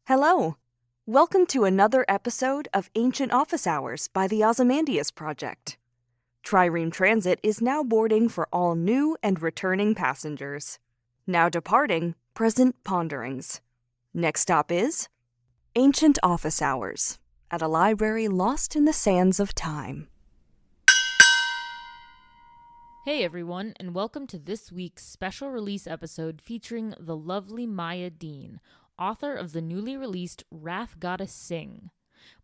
Hello. Welcome to another episode of Ancient Office Hours by the Ozymandias Project. Trireme Transit is now boarding for all new and returning passengers. Now departing, present ponderings. Next stop is Ancient Office Hours at a library lost in the sands of time. Hey everyone, and welcome to this week's special release episode featuring the lovely Maya Deane, author of the newly released Wrath Goddess Sing.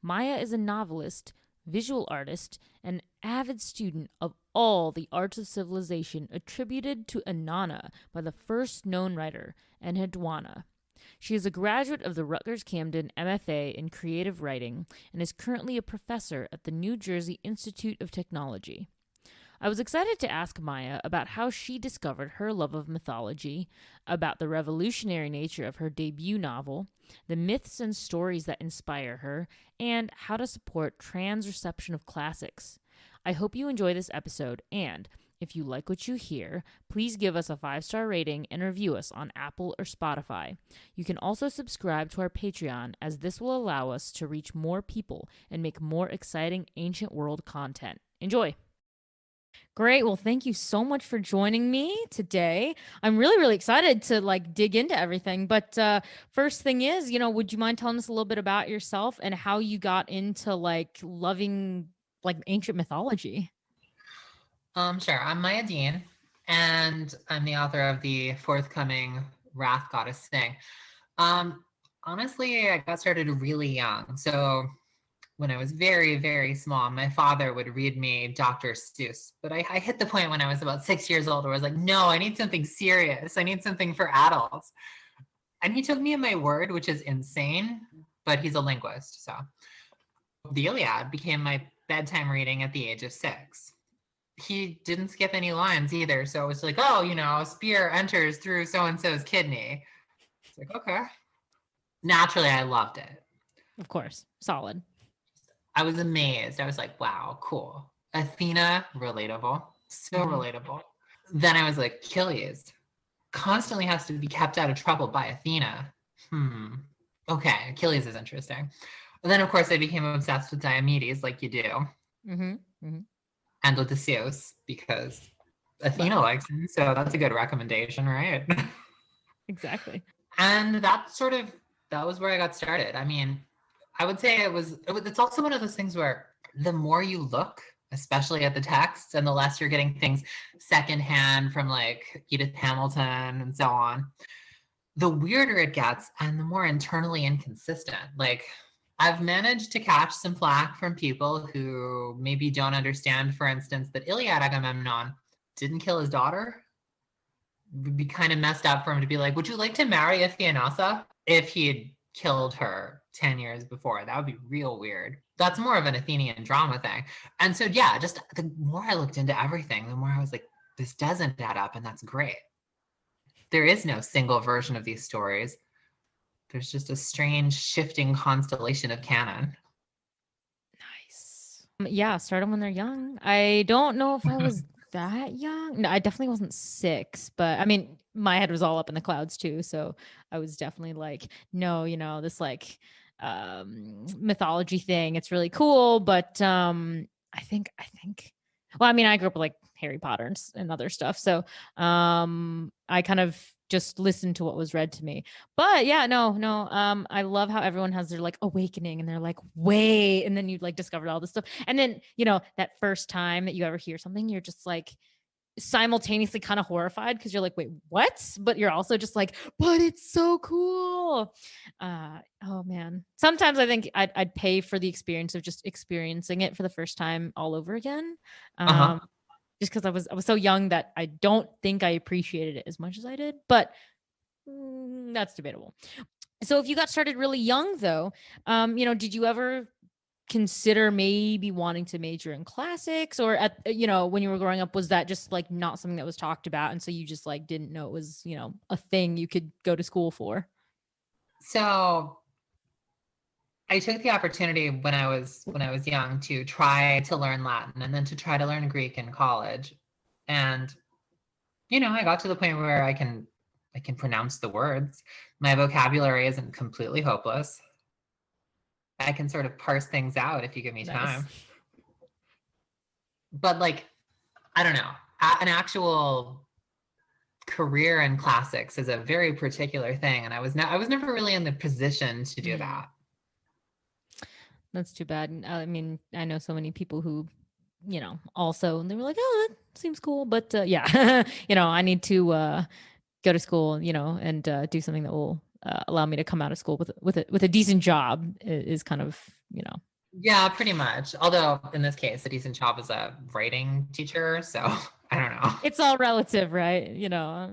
Maya is a novelist, visual artist, and avid student of all the arts of civilization attributed to Inanna by the first known writer, Enheduanna. She is a graduate of the Rutgers-Camden MFA in Creative Writing and is currently a professor at the New Jersey Institute of Technology. I was excited to ask Maya about how she discovered her love of mythology, about the revolutionary nature of her debut novel, the myths and stories that inspire her, and how to support trans reception of classics. I hope you enjoy this episode, and if you like what you hear, please give us a 5-star rating and review us on Apple or Spotify. You can also subscribe to our Patreon, as this will allow us to reach more people and make more exciting ancient world content. Enjoy! Great. Well, thank you so much for joining me today. I'm really excited to dig into everything. But first thing is, would you mind telling us a little bit about yourself and how you got into loving ancient mythology? Sure. I'm Maya Deane, and I'm the author of the forthcoming Wrath Goddess Sing. Honestly, I got started really young. So when I was very small, my father would read me Dr. Seuss. But I hit the point when I was about 6 years old where I was like, no, I need something serious. I need something for adults. And he took me at my word, which is insane, but he's a linguist. So the Iliad became my bedtime reading at the age of 6. He didn't skip any lines either. So it was like, oh, a spear enters through so-and-so's kidney. It's like, okay. Naturally, I loved it. Of course. Solid. I was amazed. I was like, wow, cool. Athena, relatable. So relatable. Then I was like, Achilles constantly has to be kept out of trouble by Athena. Okay, Achilles is interesting. And then, of course, I became obsessed with Diomedes, like you do. And with Odysseus, because Athena likes him. So that's a good recommendation, right? Exactly. And that was where I got started. I mean, I would say it's also one of those things where the more you look, especially at the text, and the less you're getting things secondhand from Edith Hamilton and so on, the weirder it gets and the more internally inconsistent. I've managed to catch some flack from people who maybe don't understand, for instance, that Iliad Agamemnon didn't kill his daughter. It would be kind of messed up for him to be like, would you like to marry Athena if he had killed her 10 years before? That would be real weird. That's more of an Athenian drama thing. And so, yeah, just the more I looked into everything, the more I was like, this doesn't add up, and that's great. There is no single version of these stories. There's just a strange shifting constellation of canon. Nice. Yeah, start them when they're young. I don't know if I was that young. No, I definitely wasn't 6, but I mean, my head was all up in the clouds too. So I was definitely like, no, this mythology thing, it's really cool. But I think, well, I mean, I grew up with Harry Potter and other stuff. So I kind of just listened to what was read to me. But yeah, no. I love how everyone has their awakening and they're like, wait, and then you discovered all this stuff. And then, that first time that you ever hear something, you're just simultaneously kind of horrified because you're like, wait, what? But you're also just like, but it's so cool. Oh man. Sometimes I think I'd pay for the experience of just experiencing it for the first time all over again. Just because I was so young that I don't think I appreciated it as much as I did, but that's debatable. So if you got started really young though, did you ever consider maybe wanting to major in classics, or when you were growing up, was that just not something that was talked about, and so you just didn't know it was a thing you could go to school for? So I took the opportunity when I was young to try to learn Latin and then to try to learn Greek in college. And, I got to the point where I can I can pronounce the words. My vocabulary isn't completely hopeless. I can sort of parse things out if you give me time. But like, I don't know, an actual career in classics is a very particular thing, and I was never really in the position to do that. That's too bad. I mean, I know so many people who, you know, also, and they were like, oh, that seems cool, but yeah, you know, I need to go to school, you know, and do something that will allow me to come out of school with a decent job is kind of, you know. Yeah, pretty much. Although in this case, a decent job as a writing teacher, so I don't know. It's all relative, right? You know.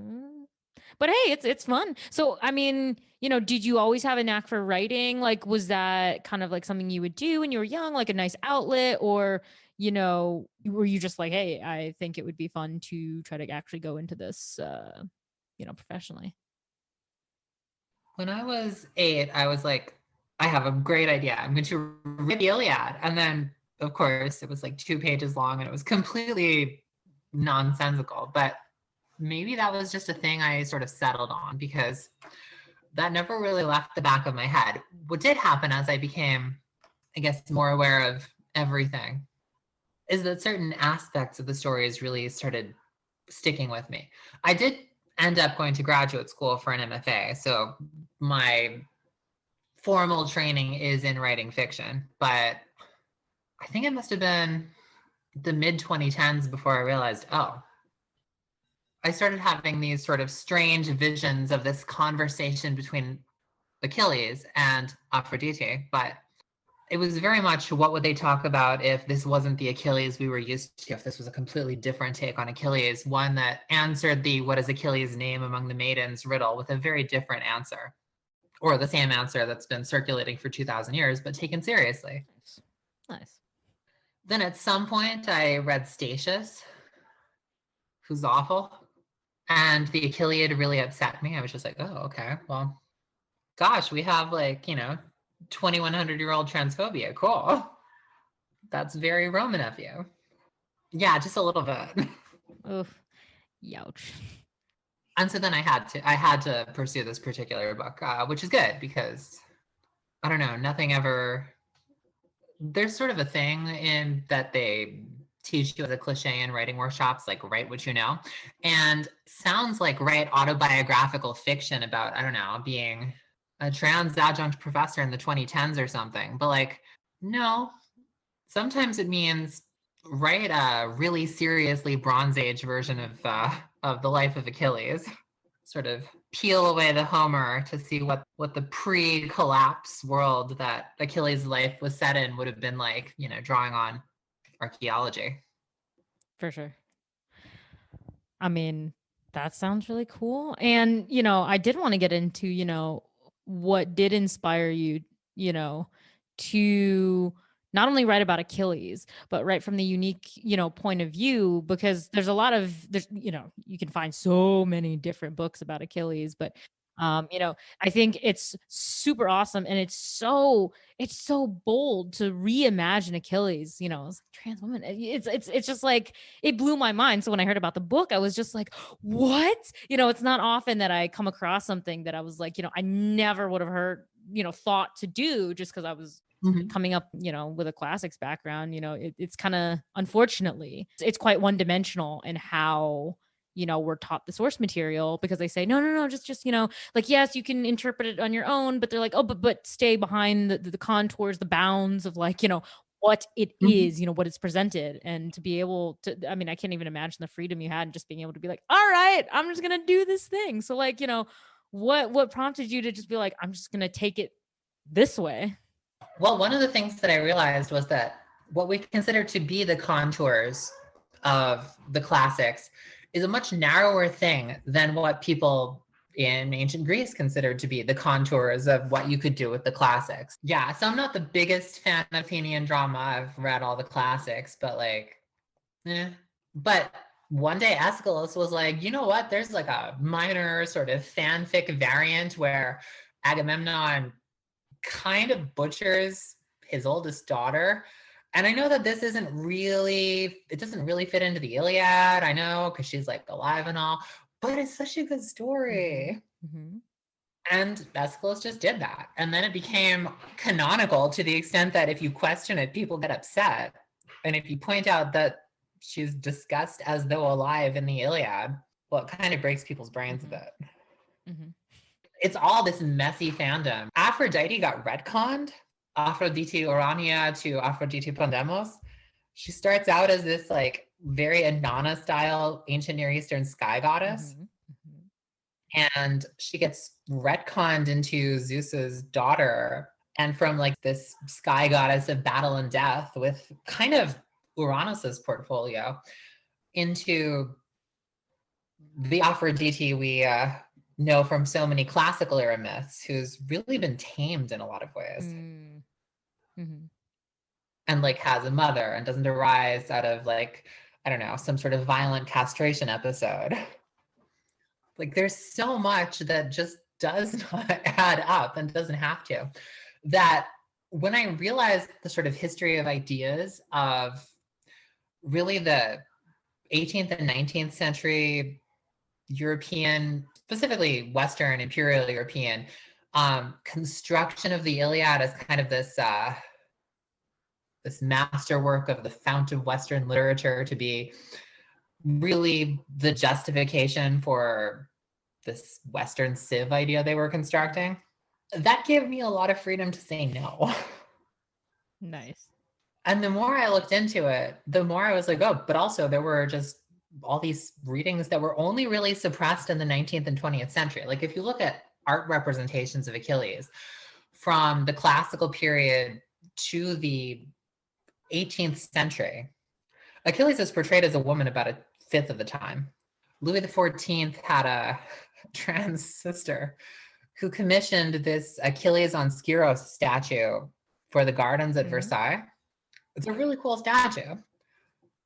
But hey, it's fun. So, I mean, you know, did you always have a knack for writing? Like, was that kind of like something you would do when you were young, like a nice outlet? Or, you know, were you just like, hey, I think it would be fun to try to actually go into this, you know, professionally? When I was 8, I was like, I have a great idea. I'm going to read the Iliad. And then, of course, it was like 2 pages long and it was completely nonsensical. But maybe that was just a thing I sort of settled on because that never really left the back of my head. What did happen as I became, I guess, more aware of everything is that certain aspects of the stories really started sticking with me. I did end up going to graduate school for an MFA. So my formal training is in writing fiction, but I think it must have been the mid 2010s before I realized, oh, I started having these sort of strange visions of this conversation between Achilles and Aphrodite, but it was very much what would they talk about if this wasn't the Achilles we were used to, if this was a completely different take on Achilles, one that answered the what is Achilles' name among the maidens riddle with a very different answer, or the same answer that's been circulating for 2,000 years, but taken seriously. Nice. Then at some point I read Statius, who's awful, and the Achilleid really upset me. I was just like, oh, okay, well, gosh, we have like, you know, 2,100-year-old transphobia. Cool. That's very Roman of you. Yeah, just a little bit. Oof. Youch. And so then I had to pursue this particular book, which is good because I don't know, nothing ever. There's sort of a thing in that they teach you as a cliche in writing workshops, like write what you know, and sounds like write autobiographical fiction about, I don't know, being a trans adjunct professor in the 2010s or something. But like, no, sometimes it means write a really seriously Bronze Age version of the life of Achilles. Sort of peel away the Homer to see what the pre-collapse world that Achilles' life was set in would have been like, you know, drawing on archaeology. For sure. I mean, that sounds really cool. And, you know, I did want to get into, you know, what did inspire you, you know, to not only write about Achilles, but write from the unique, you know, point of view, because there's, you know, you can find so many different books about Achilles, but you know, I think it's super awesome. And it's so bold to reimagine Achilles, you know, as a trans woman. It's just like, it blew my mind. So when I heard about the book, I was just like, what? You know, it's not often that I come across something that I was like, you know, I never would have heard, you know, thought to do just because I was coming up, you know, with a classics background. You know, it's kind of, unfortunately, it's quite one dimensional in how, you know, we're taught the source material, because they say, no, just, you know, like, yes, you can interpret it on your own, but they're like, oh, but stay behind the contours, the bounds of like, you know, what it is, you know, what it's presented. And to be able to, I mean, I can't even imagine the freedom you had just being able to be like, all right, I'm just going to do this thing. So like, you know, what prompted you to just be like, I'm just going to take it this way? Well, one of the things that I realized was that what we consider to be the contours of the classics is a much narrower thing than what people in ancient Greece considered to be the contours of what you could do with the classics. Yeah, so I'm not the biggest fan of Athenian drama. I've read all the classics, but like, But one day Aeschylus was like, you know what? There's like a minor sort of fanfic variant where Agamemnon kind of butchers his oldest daughter. And I know that this it doesn't really fit into the Iliad, I know, because she's like alive and all, but it's such a good story. Mm-hmm. And Aeschylus just did that. And then it became canonical to the extent that if you question it, people get upset. And if you point out that she's discussed as though alive in the Iliad, well, it kind of breaks people's brains a bit. Mm-hmm. It's all this messy fandom. Aphrodite got retconned. Aphrodite Urania to Aphrodite Pandemos. She starts out as this like very Inanna style ancient Near Eastern sky goddess. And she gets retconned into Zeus's daughter, and from like this sky goddess of battle and death with kind of Uranus's portfolio into the Aphrodite we know from so many classical era myths, who's really been tamed in a lot of ways. Mm-hmm. And like has a mother and doesn't arise out of like, I don't know, some sort of violent castration episode. Like there's so much that just does not add up and doesn't have to. That when I realized the sort of history of ideas of really the 18th and 19th century European, specifically Western Imperial European construction of the Iliad as kind of this this masterwork of the fount of Western literature to be really the justification for this Western civ idea they were constructing, that gave me a lot of freedom to say no. Nice. And the more I looked into it, the more I was like, oh, but also there were just all these readings that were only really suppressed in the 19th and 20th century. Like if you look at art representations of Achilles from the classical period to the 18th century, Achilles is portrayed as a woman about a fifth of the time. Louis XIV had a trans sister who commissioned this Achilles on Skyros statue for the gardens at Versailles. It's a really cool statue,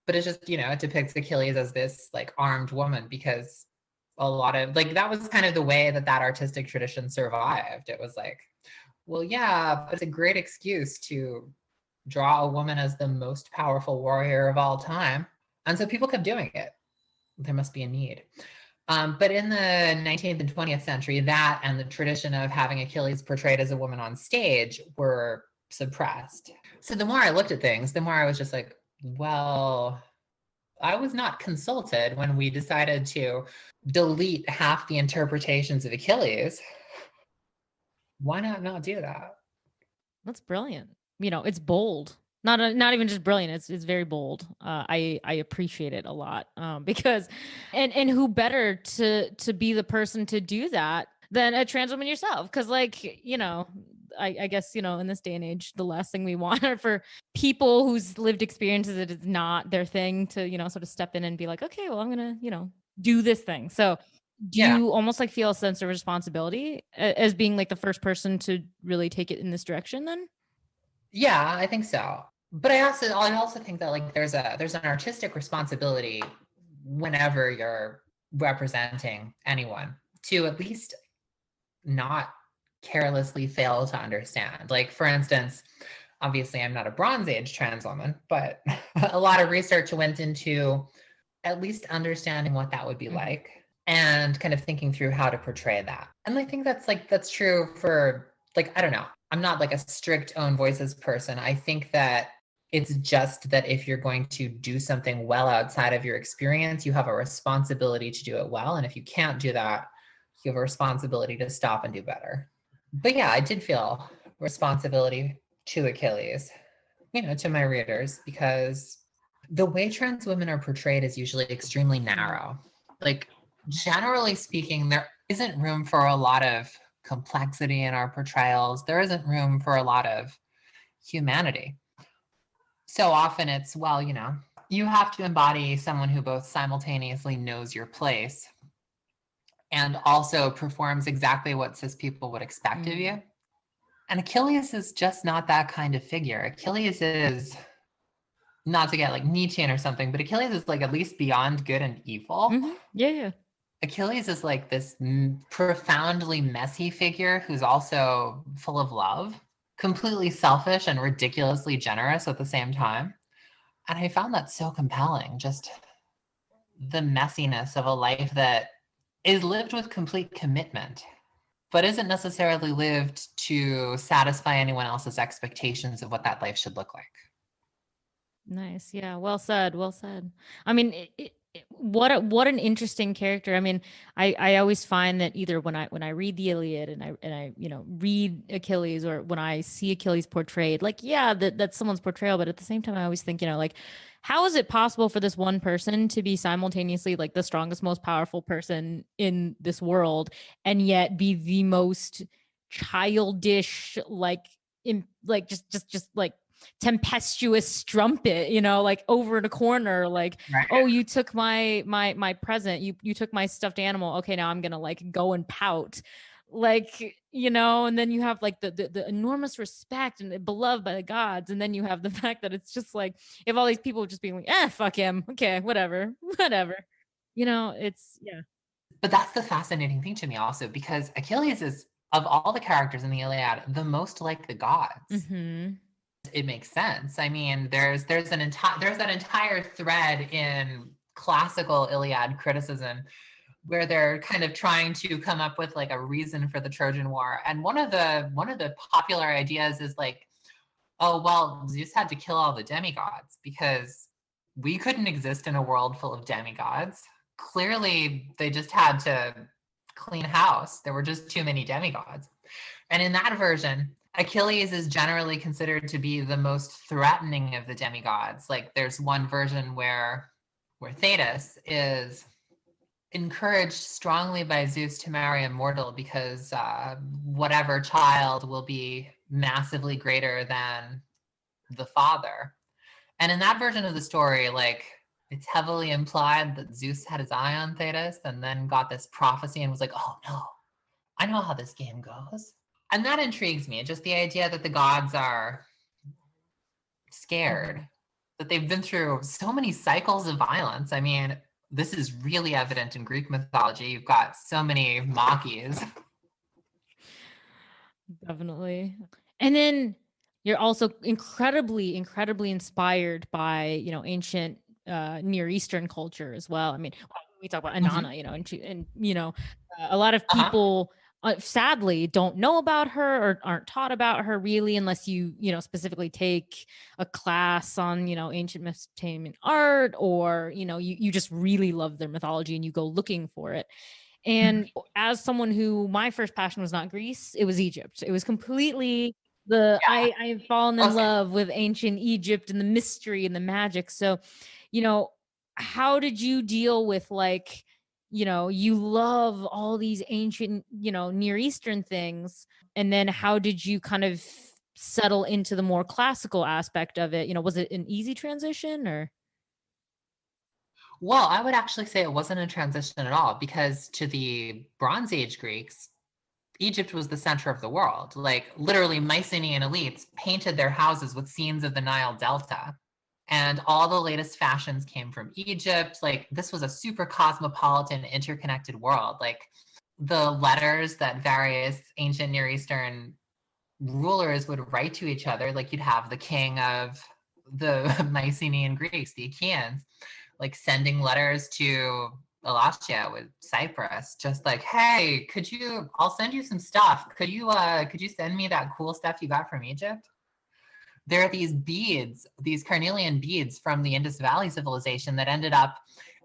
but it's just, you know, it depicts Achilles as this like armed woman because a lot of like, that was kind of the way that that artistic tradition survived. It was like, well, yeah, but it's a great excuse to draw a woman as the most powerful warrior of all time. And so people kept doing it. There must be a need. But in the 19th and 20th century, that and the tradition of having Achilles portrayed as a woman on stage were suppressed. So the more I looked at things, the more I was just like, well, I was not consulted when we decided to delete half the interpretations of Achilles. Why not do that? That's brilliant. You know, it's bold. Not even just brilliant. It's very bold. I appreciate it a lot because, and who better to be the person to do that than a trans woman yourself? Because like, you know, I guess, you know, in this day and age, the last thing we want are for people whose lived experiences it is not their thing to, you know, sort of step in and be like, okay, well, I'm gonna, you know, do this thing. So do you almost like feel a sense of responsibility as being like the first person to really take it in this direction then? Yeah, I think so. But I also think that like there's an artistic responsibility whenever you're representing anyone to at least not carelessly fail to understand. Like for instance, obviously I'm not a Bronze Age trans woman, but a lot of research went into at least understanding what that would be like and kind of thinking through how to portray that. And I think that's true for like, I don't know. I'm not like a strict own voices person. I think that it's just that if you're going to do something well outside of your experience, you have a responsibility to do it well. And if you can't do that, you have a responsibility to stop and do better. But yeah, I did feel responsibility to Achilles, you know, to my readers, because the way trans women are portrayed is usually extremely narrow. Like generally speaking, there isn't room for a lot of complexity in our portrayals. There isn't room for a lot of humanity. So often it's, well, you know, you have to embody someone who both simultaneously knows your place and also performs exactly what cis people would expect of you. And Achilles is just not that kind of figure. Achilles is, not to get like Nietzschean or something, but Achilles is like at least beyond good and evil. Yeah. Achilles is like this profoundly messy figure who's also full of love, completely selfish and ridiculously generous at the same time. And I found that so compelling, just the messiness of a life that is lived with complete commitment, but isn't necessarily lived to satisfy anyone else's expectations of what that life should look like. Nice. Yeah. Well said. Well said. I mean, what an interesting character. I mean, I always find that either when I read the Iliad and I read Achilles, or when I see Achilles portrayed, like, yeah, that's someone's portrayal, but at the same time I always think, like, how is it possible for this one person to be simultaneously like the strongest, most powerful person in this world, and yet be the most childish, like, just like tempestuous strumpet, like over in a corner, like, Right. oh, you took my present, you took my stuffed animal, okay, now I'm gonna like go and pout, like, and then you have like the enormous respect and beloved by the gods, and then you have the fact that it's just like, if all these people just being like, fuck him, okay, whatever, it's, yeah. But that's the fascinating thing to me also, because Achilles is, of all the characters in the Iliad, the most like the gods. Mm-hmm. It makes sense. I mean, there's that entire thread in classical Iliad criticism where they're kind of trying to come up with like a reason for the Trojan War. And one of the popular ideas is like, oh, well, Zeus had to kill all the demigods because we couldn't exist in a world full of demigods. Clearly, they just had to clean house. There were just too many demigods. And in that version, Achilles is generally considered to be the most threatening of the demigods. Like, there's one version where Thetis is encouraged strongly by Zeus to marry a mortal because whatever child will be massively greater than the father. And in that version of the story, like, it's heavily implied that Zeus had his eye on Thetis and then got this prophecy and was like, oh no, I know how this game goes. And that intrigues me, just the idea that the gods are scared, that they've been through so many cycles of violence. I mean, this is really evident in Greek mythology. You've got so many Machis. Definitely. And then you're also incredibly, incredibly inspired by, ancient Near Eastern culture as well. I mean, we talk about Inanna, and a lot of people sadly don't know about her or aren't taught about her really, unless you specifically take a class on ancient Mesopotamian art, or you just really love their mythology and you go looking for it. And as someone who, my first passion was not Greece, it was Egypt. It was completely I have fallen in love with ancient Egypt and the mystery and the magic. So, how did you deal with, like, you love all these ancient, Near Eastern things, and then how did you kind of settle into the more classical aspect of it? Was it an easy transition, or? Well, I would actually say it wasn't a transition at all, because to the Bronze Age Greeks, Egypt was the center of the world. Like, literally, Mycenaean elites painted their houses with scenes of the Nile Delta. And all the latest fashions came from Egypt. Like, this was a super cosmopolitan, interconnected world. Like, the letters that various ancient Near Eastern rulers would write to each other, like, you'd have the king of the Mycenaean Greeks, the Achaeans, like, sending letters to Alatia with Cyprus, just like, hey, I'll send you some stuff. Could you send me that cool stuff you got from Egypt? There are these beads, these carnelian beads from the Indus Valley civilization that ended up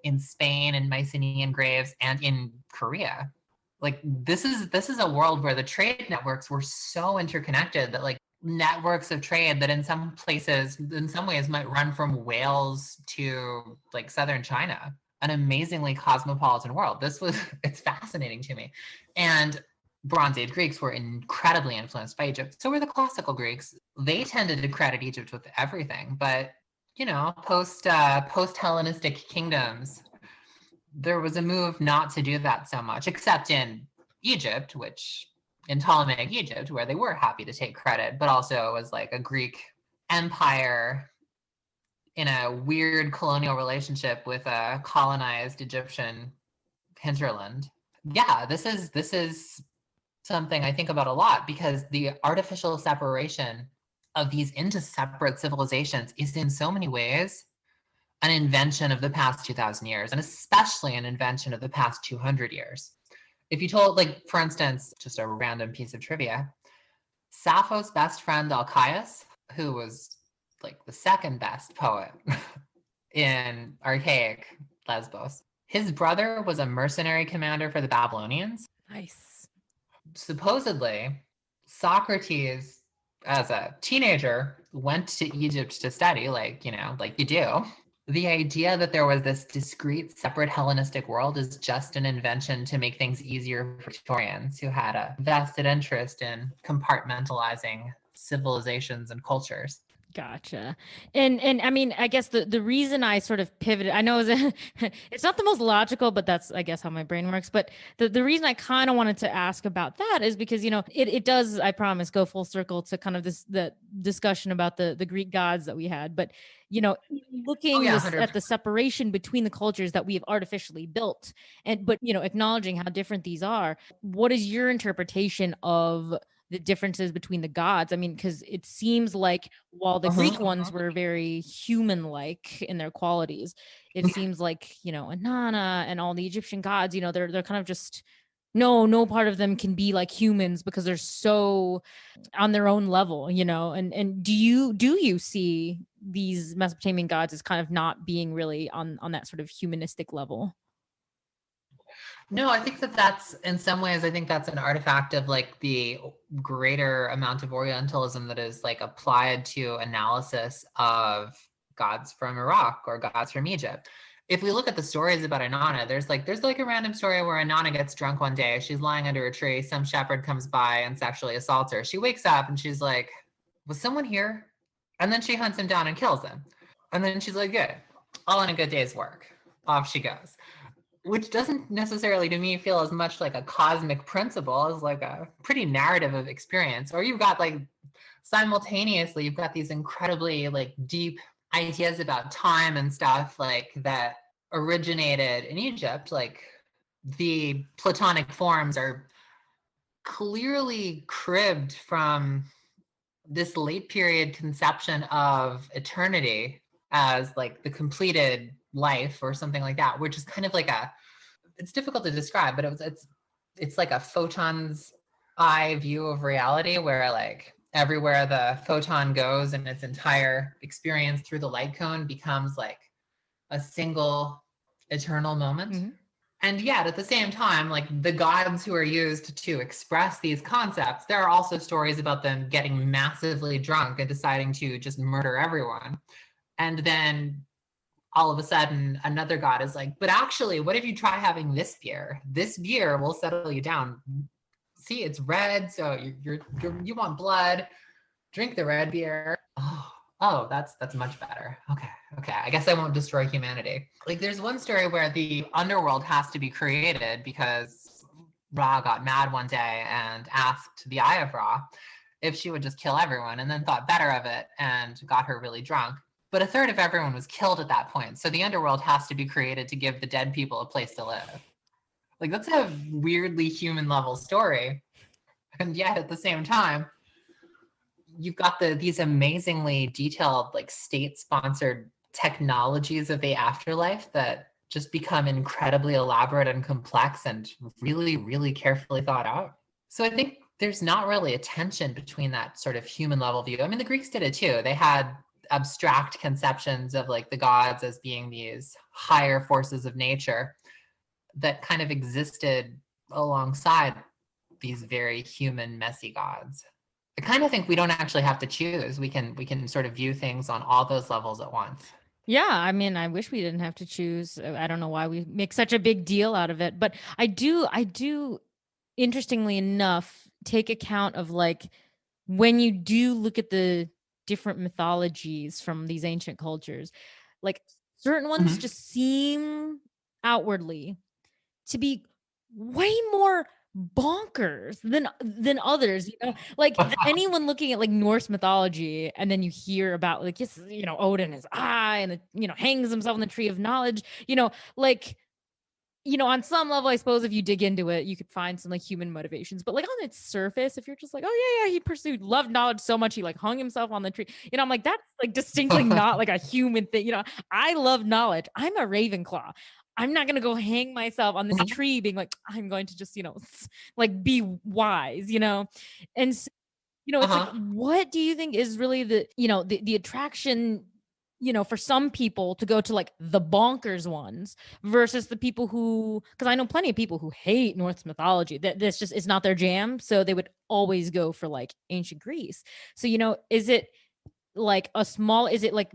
in Spain and Mycenaean graves and in Korea. Like, this is a world where the trade networks were so interconnected that, like, networks of trade that in some places, in some ways, might run from Wales to, like, southern China. An amazingly cosmopolitan world. It's fascinating to me. And Bronze Age Greeks were incredibly influenced by Egypt. So were the classical Greeks. They tended to credit Egypt with everything. But, post-Hellenistic kingdoms, there was a move not to do that so much, except in Egypt, in Ptolemaic Egypt, where they were happy to take credit, but also was like a Greek empire in a weird colonial relationship with a colonized Egyptian hinterland. Yeah, this is something I think about a lot, because the artificial separation of these into separate civilizations is in so many ways an invention of the past 2,000 years, and especially an invention of the past 200 years. If you told, like, for instance, just a random piece of trivia, Sappho's best friend Alcaius, who was like the second best poet in archaic Lesbos, his brother was a mercenary commander for the Babylonians. Nice. Supposedly, Socrates, as a teenager, went to Egypt to study, like you do. The idea that there was this discrete, separate Hellenistic world is just an invention to make things easier for Victorians who had a vested interest in compartmentalizing civilizations and cultures. Gotcha. And I mean, I guess the reason I sort of pivoted, I know it's not the most logical, but that's, I guess, how my brain works. But the reason I kind of wanted to ask about that is because, it does, I promise, go full circle to kind of the discussion about the Greek gods that we had. But, looking at the separation between the cultures that we have artificially built, but acknowledging how different these are, what is your interpretation of the differences between the gods? I mean, because it seems like while the Greek ones were very human-like in their qualities, it seems like, Inanna and all the Egyptian gods, they're kind of just, no part of them can be like humans because they're so on their own level, and do you see these Mesopotamian gods as kind of not being really on that sort of humanistic level? No, I think that's in some ways, I think that's an artifact of like the greater amount of Orientalism that is like applied to analysis of gods from Iraq or gods from Egypt. If we look at the stories about Inanna, there's like a random story where Inanna gets drunk one day. She's lying under a tree. Some shepherd comes by and sexually assaults her. She wakes up and she's like, was someone here? And then she hunts him down and kills him. And then she's like, good, all in a good day's work. Off she goes. Which doesn't necessarily, to me, feel as much like a cosmic principle as like a pretty narrative of experience. Or you've got like simultaneously, you've got these incredibly like deep ideas about time and stuff like that originated in Egypt. Like the Platonic forms are clearly cribbed from this late period conception of eternity as like the completed life or something like that, which is kind of like it's difficult to describe, but it's like a photon's eye view of reality where like everywhere the photon goes and its entire experience through the light cone becomes like a single eternal moment. Mm-hmm. And yet at the same time, like the gods who are used to express these concepts, there are also stories about them getting massively drunk and deciding to just murder everyone. And then all of a sudden another god is like, but actually, what if you try having this beer? This beer will settle you down. See, it's red, so you want blood. Drink the red beer. Oh, that's much better. Okay. I guess I won't destroy humanity. Like there's one story where the underworld has to be created because Ra got mad one day and asked the Eye of Ra if she would just kill everyone, and then thought better of it and got her really drunk. But a third of everyone was killed at that point. So the underworld has to be created to give the dead people a place to live. Like that's a weirdly human level story. And yet at the same time, you've got these amazingly detailed, like state-sponsored technologies of the afterlife that just become incredibly elaborate and complex and really, really carefully thought out. So I think there's not really a tension between that sort of human level view. I mean, the Greeks did it too. They had abstract conceptions of like the gods as being these higher forces of nature that kind of existed alongside these very human, messy gods. I kind of think we don't actually have to choose. We can sort of view things on all those levels at once. Yeah, I mean, I wish we didn't have to choose. I don't know why we make such a big deal out of it, but I do, interestingly enough, take account of like when you do look at the different mythologies from these ancient cultures, like certain ones just seem outwardly to be way more bonkers than others, like anyone looking at like Norse mythology and then you hear about like, yes, Odin is and hangs himself in the tree of knowledge, like on some level, I suppose if you dig into it, you could find some like human motivations. But like on its surface, if you're just like, oh yeah, he pursued loved knowledge so much he like hung himself on the tree. I'm like, that's like distinctly not like a human thing. I love knowledge. I'm a Ravenclaw. I'm not gonna go hang myself on this tree, being like, I'm going to just like be wise. And so, it's like, what do you think is really the attraction? For some people to go to like the bonkers ones versus the people who, because I know plenty of people who hate Norse mythology, that this just is not their jam. So they would always go for like ancient Greece. So, is it like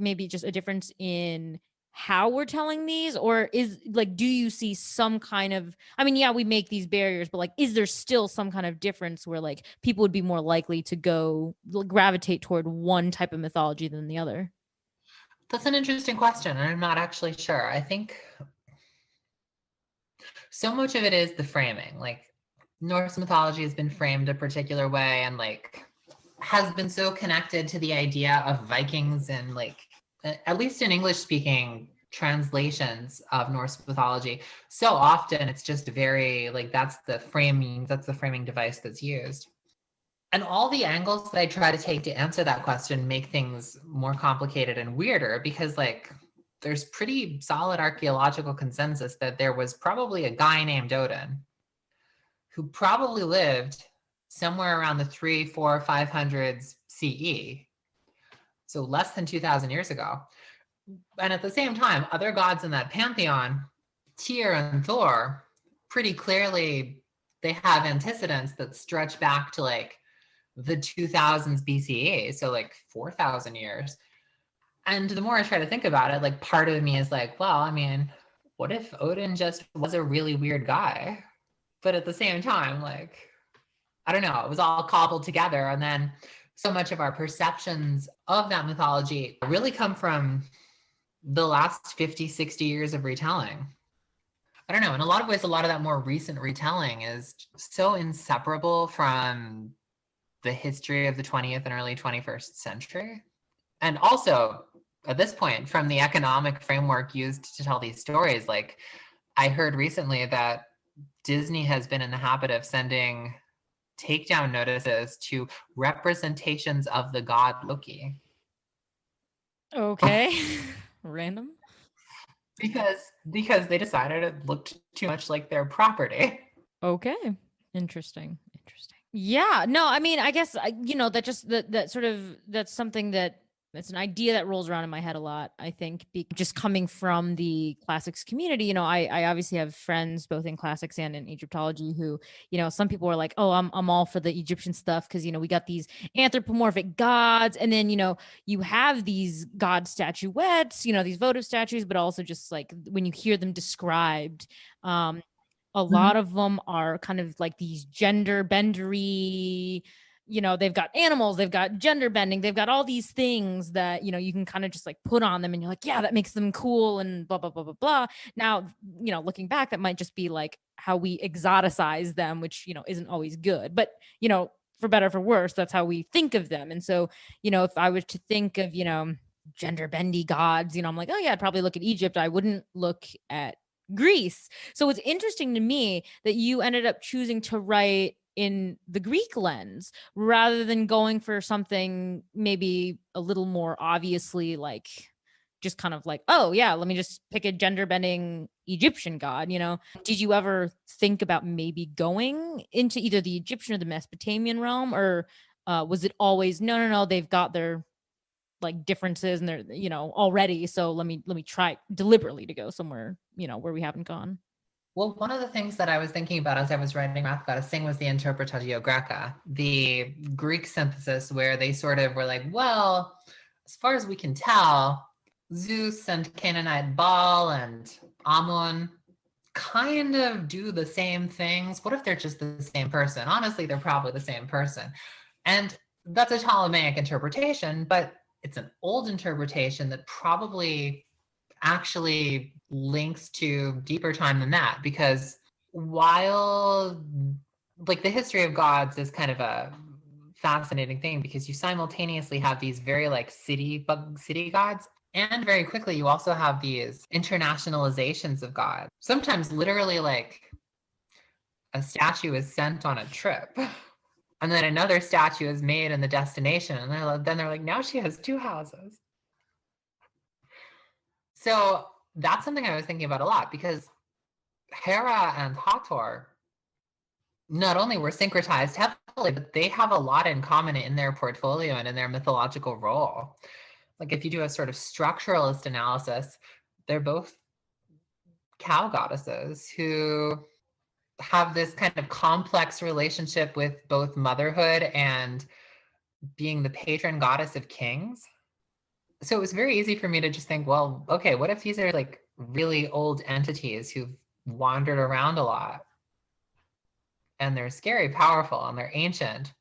maybe just a difference in how we're telling these, or is like, do you see some kind of, I mean, yeah, we make these barriers, but like, is there still some kind of difference where like people would be more likely to go gravitate toward one type of mythology than the other? That's an interesting question, and I'm not actually sure. I think so much of it is the framing. Like Norse mythology has been framed a particular way and like has been so connected to the idea of Vikings and like, at least in English speaking translations of Norse mythology, so often it's just very like, that's the framing device that's used. And all the angles that I try to take to answer that question make things more complicated and weirder, because like there's pretty solid archaeological consensus that there was probably a guy named Odin who probably lived somewhere around the 300, 400, 500s CE. So less than 2,000 years ago. And at the same time, other gods in that pantheon, Tyr and Thor, pretty clearly they have antecedents that stretch back to like the 2000s BCE, so like 4,000 years. And the more I try to think about it, like part of me is like, well, I mean, what if Odin just was a really weird guy? But at the same time, like, I don't know, it was all cobbled together. And then so much of our perceptions of that mythology really come from the last 50, 60 years of retelling. I don't know, in a lot of ways, a lot of that more recent retelling is so inseparable from the history of the 20th and early 21st century. And also, at this point, from the economic framework used to tell these stories, like I heard recently that Disney has been in the habit of sending takedown notices to representations of the god Loki. Okay. Random. Because they decided it looked too much like their property. Okay. Interesting. Yeah, no, I mean, I guess, that's something that's an idea that rolls around in my head a lot. I think just coming from the classics community, I obviously have friends both in classics and in Egyptology who, some people are like, oh, I'm all for the Egyptian stuff because, we got these anthropomorphic gods. And then, you have these god statuettes, these votive statues, but also just like when you hear them described, a lot of them are kind of like these gender bendery, they've got animals, they've got gender bending, they've got all these things that, you can kind of just like put on them and you're like, yeah, that makes them cool and blah, blah, blah, blah, blah. Now, looking back, that might just be like how we exoticize them, which, isn't always good, but, for better, for worse, that's how we think of them. And so, if I was to think of, gender bendy gods, I'm like, oh yeah, I'd probably look at Egypt. I wouldn't look at Greece. So it's interesting to me that you ended up choosing to write in the Greek lens rather than going for something maybe a little more obviously like just kind of like, oh yeah, let me just pick a gender bending Egyptian god, Did you ever think about maybe going into either the Egyptian or the Mesopotamian realm, or was it always no, they've got their like differences and they're already, so let me try deliberately to go somewhere where we haven't gone? Well, one of the things that I was thinking about as I was writing Wrath Goddess Sing was the Interpretatio Graeca, the Greek synthesis, where they sort of were like, well, as far as we can tell, Zeus and Canaanite Baal and Amun kind of do the same things. What if they're just the same person? Honestly, they're probably the same person. And that's a Ptolemaic interpretation, but it's an old interpretation that probably actually links to deeper time than that, because while like the history of gods is kind of a fascinating thing because you simultaneously have these very like city gods And very quickly, you also have these internationalizations of God. Sometimes literally like a statue is sent on a trip. And then another statue is made in the destination. And then they're like, now she has two houses. So that's something I was thinking about a lot, because Hera and Hathor not only were syncretized heavily, but they have a lot in common in their portfolio and in their mythological role. Like if you do a sort of structuralist analysis, they're both cow goddesses who have this kind of complex relationship with both motherhood and being the patron goddess of kings. So it was very easy for me to just think, well, okay, what if these are like really old entities who've wandered around a lot, and they're scary, powerful, and they're ancient,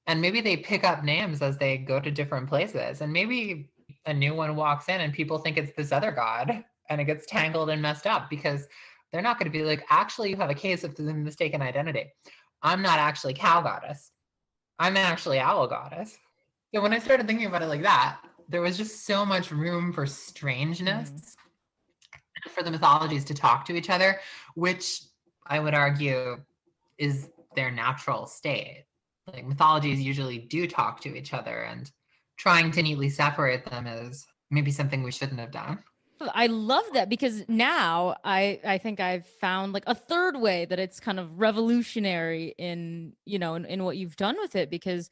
and maybe they pick up names as they go to different places, and maybe a new one walks in and people think it's this other god, and it gets tangled and messed up, because they're not going to be like, actually, you have a case of mistaken identity. I'm not actually cow goddess. I'm actually owl goddess. So when I started thinking about it like that, there was just so much room for strangeness, for the mythologies to talk to each other, which I would argue is their natural state. Like mythologies usually do talk to each other, and trying to neatly separate them is maybe something we shouldn't have done. I love that, because now I think I've found like a third way that it's kind of revolutionary in, you know, in what you've done with it, because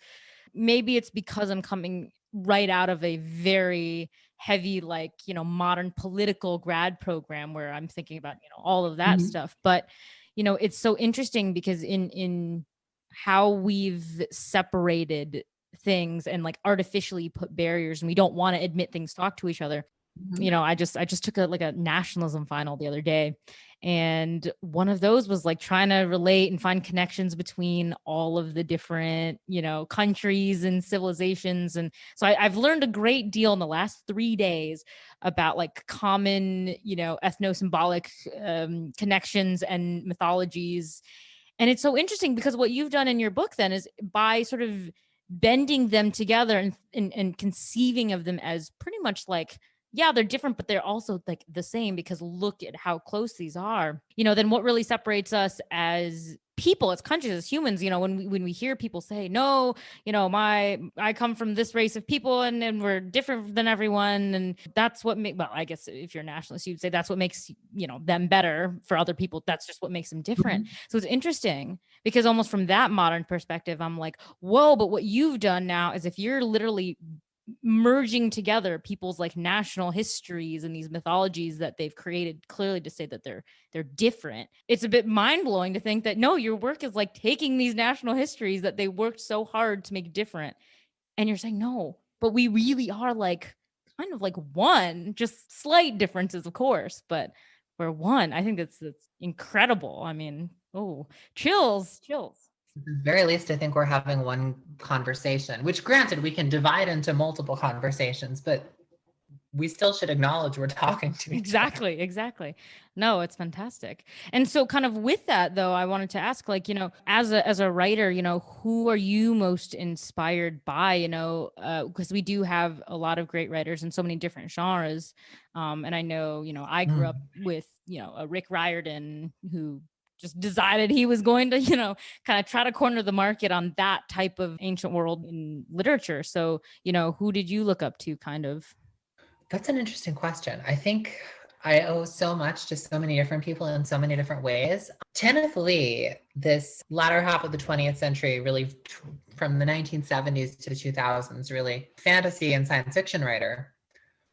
maybe it's because I'm coming right out of a very heavy, like, you know, modern political grad program where I'm thinking about, you know, all of that stuff. But, you know, it's so interesting because in how we've separated things and like artificially put barriers, and we don't want to admit things talk to each other. You know, I just took a nationalism final the other day, and one of those was like trying to relate and find connections between all of the different, you know, countries and civilizations. And so I've learned a great deal in the last 3 days about like common, you know, ethno-symbolic connections and mythologies. And it's so interesting because what you've done in your book then is by sort of bending them together and conceiving of them as pretty much like, yeah, they're different, but they're also like the same, because look at how close these are. You know, then what really separates us as people, as countries, as humans, you know, when we hear people say, no, you know, I come from this race of people and we're different than everyone. And that's what well, I guess if you're a nationalist, you'd say that's what makes, you know, them better. For other people, that's just what makes them different. So it's interesting because almost from that modern perspective, I'm like, whoa, but what you've done now is if you're literally merging together people's like national histories and these mythologies that they've created clearly to say that they're different. It's a bit mind-blowing to think that no, your work is like taking these national histories that they worked so hard to make different, and you're saying no, but we really are like kind of like one, just slight differences of course, but we're one. I think that's incredible. I mean, oh, chills. At the very least, I think we're having one conversation, which granted, we can divide into multiple conversations, but we still should acknowledge we're talking to each other. Exactly. No, it's fantastic. And so kind of with that though, I wanted to ask, like, you know, as a writer, you know, who are you most inspired by, you know, because we do have a lot of great writers in so many different genres. And I know, you know, I grew up with, you know, a Rick Riordan who just decided he was going to, you know, kind of try to corner the market on that type of ancient world in literature. So, you know, who did you look up to kind of? That's an interesting question. I think I owe so much to so many different people in so many different ways. Kenneth Lee, this latter half of the 20th century, really from the 1970s to the 2000s, really fantasy and science fiction writer,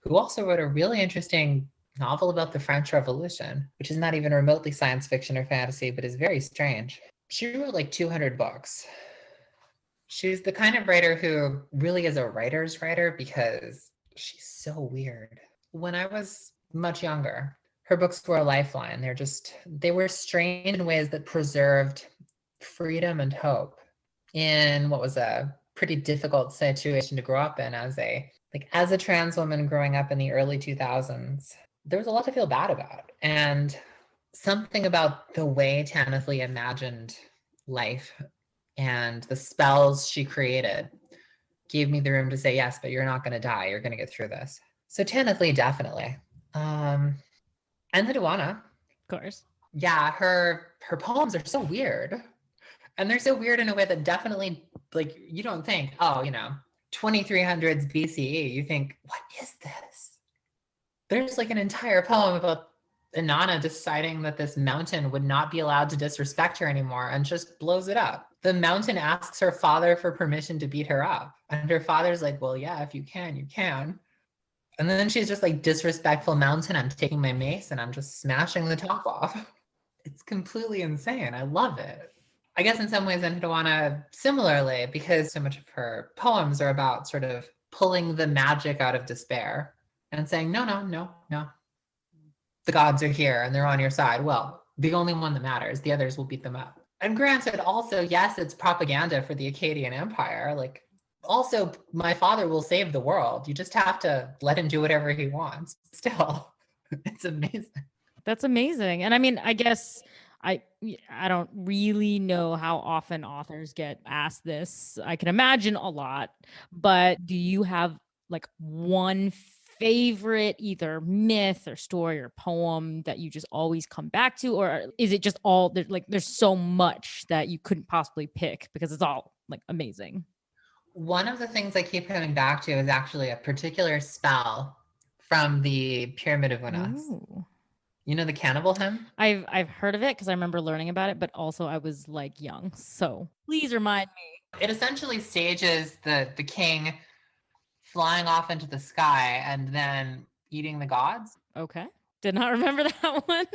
who also wrote a really interesting novel about the French Revolution, which is not even remotely science fiction or fantasy, but is very strange. She wrote like 200 books. She's the kind of writer who really is a writer's writer because she's so weird. When I was much younger, her books were a lifeline. They were strange in ways that preserved freedom and hope in what was a pretty difficult situation to grow up in as a trans woman growing up in the early 2000s. There was a lot to feel bad about. And something about the way Kenneth Lee imagined life and the spells she created gave me the room to say, yes, but you're not going to die. You're going to get through this. So Tanith definitely. And the Duana. Of course. Yeah, her poems are so weird. And they're so weird in a way that definitely, like, you don't think, oh, 2300s BCE. You think, what is this? There's like an entire poem about Inanna deciding that this mountain would not be allowed to disrespect her anymore and just blows it up. The mountain asks her father for permission to beat her up. And her father's like, well, yeah, if you can, you can. And then she's just like, disrespectful mountain, I'm taking my mace and I'm just smashing the top off. It's completely insane. I love it. I guess in some ways Enheduanna similarly, because so much of her poems are about sort of pulling the magic out of despair and saying, no. The gods are here and they're on your side. Well, the only one that matters, the others will beat them up. And granted, also, yes, it's propaganda for the Akkadian Empire. Like, also, my father will save the world. You just have to let him do whatever he wants. Still, it's amazing. That's amazing. And I mean, I guess I don't really know how often authors get asked this. I can imagine a lot, but do you have like one favorite either myth or story or poem that you just always come back to, or is it just all there's so much that you couldn't possibly pick because it's all like amazing? One of the things I keep coming back to is actually a particular spell from the Pyramid of Unas. Ooh. You know the cannibal hymn? I've heard of it because I remember learning about it, but also I was like young, so please remind me. It essentially stages the king flying off into the sky and then eating the gods. Okay. Did not remember that one.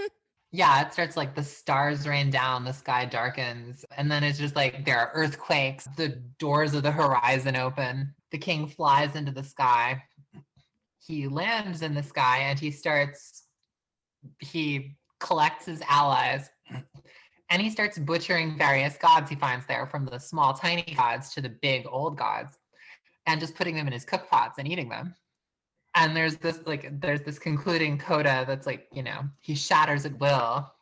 Yeah, it starts like the stars rain down, the sky darkens, and then it's just like there are earthquakes, the doors of the horizon open, the king flies into the sky, he lands in the sky, and he collects his allies, and he starts butchering various gods he finds there, from the small tiny gods to the big old gods, and just putting them in his cook pots and eating them. And there's this concluding coda that's like, he shatters at will.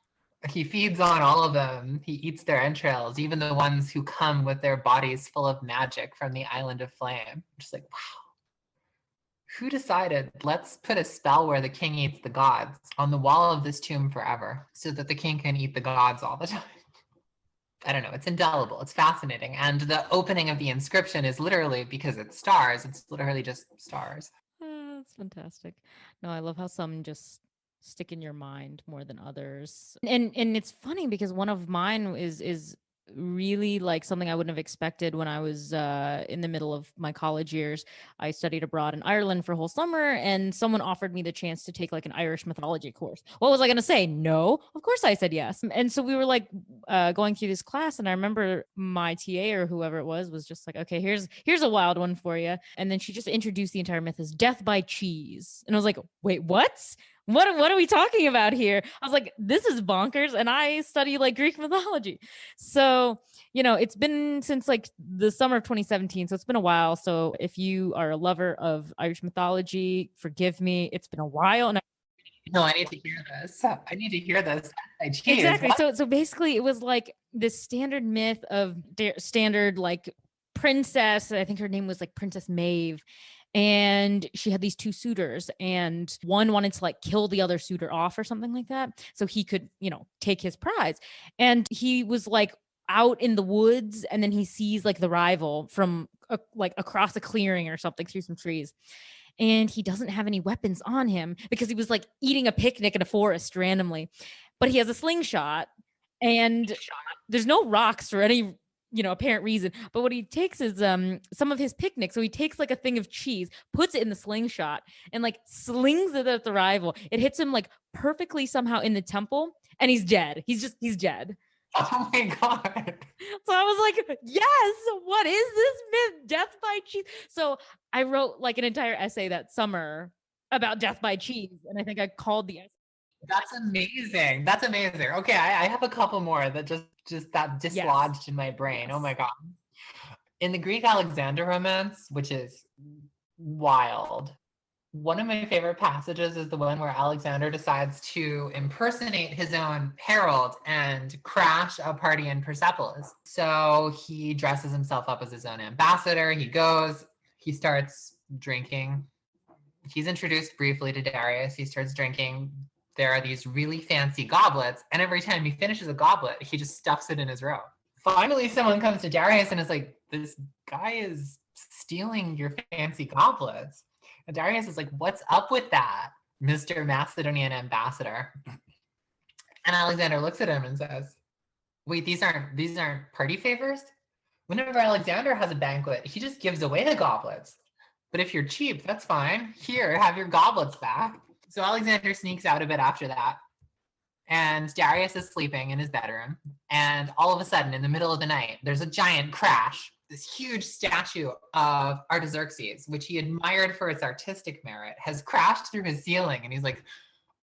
He feeds on all of them. He eats their entrails, even the ones who come with their bodies full of magic from the island of flame. Just like, wow. Who decided, let's put a spell where the king eats the gods on the wall of this tomb forever so that the king can eat the gods all the time? I don't know. It's indelible. It's fascinating. And the opening of the inscription is literally, because it's stars, it's literally just stars. That's fantastic. No, I love how some just stick in your mind more than others. And it's funny because one of mine is really like something I wouldn't have expected when I was in the middle of my college years. I studied abroad in Ireland for a whole summer, and someone offered me the chance to take like an Irish mythology course. What was I going to say? No, of course I said yes. And so we were like going through this class, and I remember my TA or whoever it was just like, okay, here's a wild one for you. And then she just introduced the entire myth as death by cheese. And I was like, wait, what? What are we talking about here? I was like, this is bonkers. And I study like Greek mythology. So, it's been since like the summer of 2017. So it's been a while. So if you are a lover of Irish mythology, forgive me. It's been a while. And I need to hear this. I need to hear this. Exactly. So basically it was like this standard myth of standard like princess. I think her name was like Princess Maeve. And she had these two suitors, and one wanted to like kill the other suitor off or something like that, so he could, take his prize. And he was like out in the woods, and then he sees like the rival from like across a clearing or something through some trees. And he doesn't have any weapons on him because he was like eating a picnic in a forest randomly, but he has a slingshot, and there's no rocks or any apparent reason. But what he takes is some of his picnic. So he takes like a thing of cheese, puts it in the slingshot, and like slings it at the rival. It hits him like perfectly somehow in the temple, and he's dead. He's dead. Oh my God. So I was like, yes, what is this myth? Death by cheese. So I wrote like an entire essay that summer about death by cheese. And I think I called the essay. That's amazing. That's amazing. Okay, I have a couple more that just that dislodged in my brain. Yes. Oh my God. In the Greek Alexander romance, which is wild, one of my favorite passages is the one where Alexander decides to impersonate his own herald and crash a party in Persepolis. So he dresses himself up as his own ambassador. He goes, he starts drinking he's introduced briefly to Darius. He starts drinking. There are these really fancy goblets, and every time he finishes a goblet, he just stuffs it in his robe. Finally, someone comes to Darius and is like, this guy is stealing your fancy goblets. And Darius is like, what's up with that, Mr. Macedonian ambassador? And Alexander looks at him and says, wait, these aren't party favors? Whenever Alexander has a banquet, he just gives away the goblets. But if you're cheap, that's fine. Here, have your goblets back. So Alexander sneaks out a bit after that. And Darius is sleeping in his bedroom. And all of a sudden, in the middle of the night, there's a giant crash. This huge statue of Artaxerxes, which he admired for its artistic merit, has crashed through his ceiling. And he's like,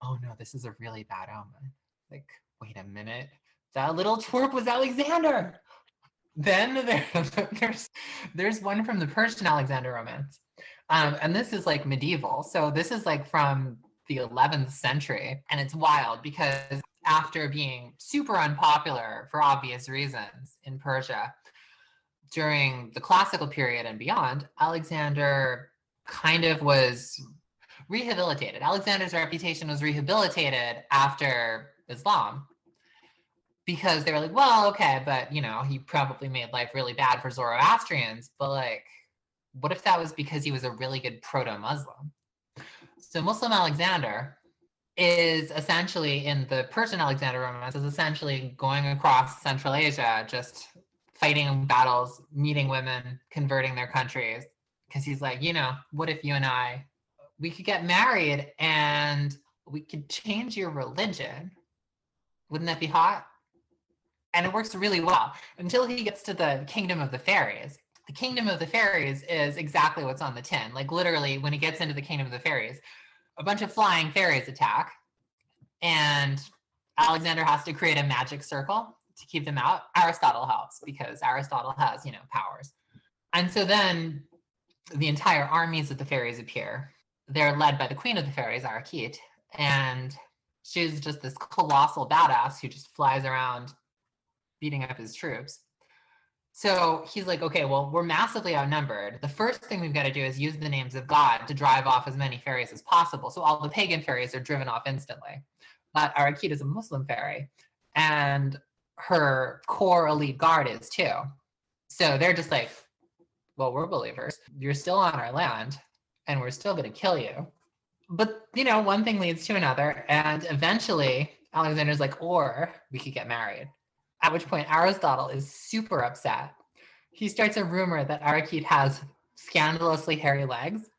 oh no, this is a really bad omen. Like, wait a minute. That little twerp was Alexander. Then there's one from the Persian Alexander romance. And this is like medieval. So this is like from the 11th century. And it's wild because after being super unpopular for obvious reasons in Persia, during the classical period and beyond, Alexander kind of was rehabilitated. Alexander's reputation was rehabilitated after Islam because they were like, well, okay, but you know, he probably made life really bad for Zoroastrians, but like, what if that was because he was a really good proto-Muslim? So Muslim Alexander is essentially, in the Persian Alexander romance, is essentially going across Central Asia, just fighting battles, meeting women, converting their countries. Because he's like, you know, what if you and I, we could get married and we could change your religion? Wouldn't that be hot? And it works really well until he gets to the kingdom of the fairies. The kingdom of the fairies is exactly what's on the tin. Like literally, when he gets into the kingdom of the fairies, a bunch of flying fairies attack, and Alexander has to create a magic circle to keep them out. Aristotle helps because Aristotle has, you know, powers. And so then the entire armies of the fairies appear. They're led by the queen of the fairies, Achilles, and she's just this colossal badass who just flies around beating up his troops. So he's like, okay, well, we're massively outnumbered. The first thing we've got to do is use the names of God to drive off as many fairies as possible. So all the pagan fairies are driven off instantly. But Arakit is a Muslim fairy, and her core elite guard is too. So they're just like, well, we're believers. You're still on our land, and we're still going to kill you. But, you know, one thing leads to another, and eventually Alexander's like, or we could get married. At which point Aristotle is super upset. He starts a rumor that Arakit has scandalously hairy legs.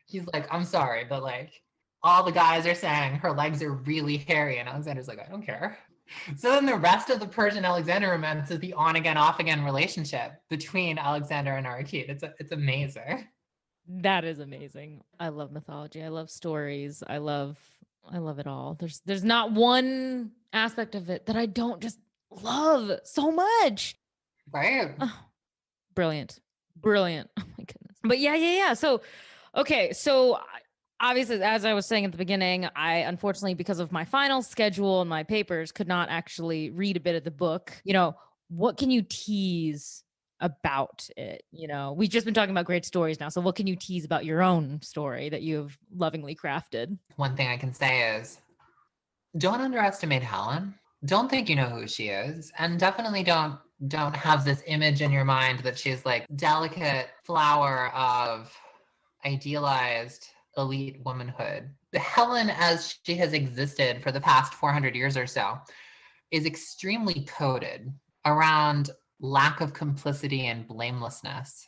He's like, I'm sorry, but like all the guys are saying her legs are really hairy. And Alexander's like, I don't care. So then the rest of the Persian Alexander romance is the on again, off again relationship between Alexander and Arakit. It's amazing. That is amazing. I love mythology. I love stories. I love it all. There's not one aspect of it that I don't just love so much. Right. Oh, brilliant. Oh my goodness. But yeah. So, okay. So obviously, as I was saying at the beginning, I unfortunately, because of my final schedule and my papers, could not actually read a bit of the book. You know, what can you tease about it? You know, we've just been talking about great stories now. So what can you tease about your own story that you've lovingly crafted? One thing I can say is don't underestimate Helen. Don't think you know who she is. And definitely don't have this image in your mind that she's like delicate flower of idealized elite womanhood. The Helen as she has existed for the past 400 years or so is extremely coded around lack of complicity and blamelessness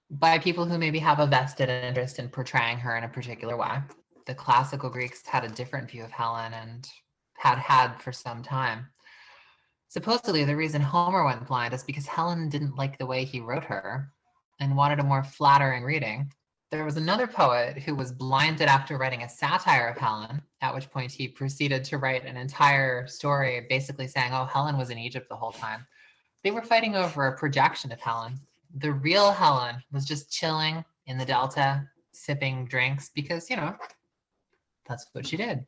by people who maybe have a vested interest in portraying her in a particular way. The classical Greeks had a different view of Helen and had for some time. Supposedly, the reason Homer went blind is because Helen didn't like the way he wrote her and wanted a more flattering reading. There was another poet who was blinded after writing a satire of Helen, at which point he proceeded to write an entire story basically saying, oh, Helen was in Egypt the whole time. They were fighting over a projection of Helen. The real Helen was just chilling in the Delta, sipping drinks because, you know, that's what she did.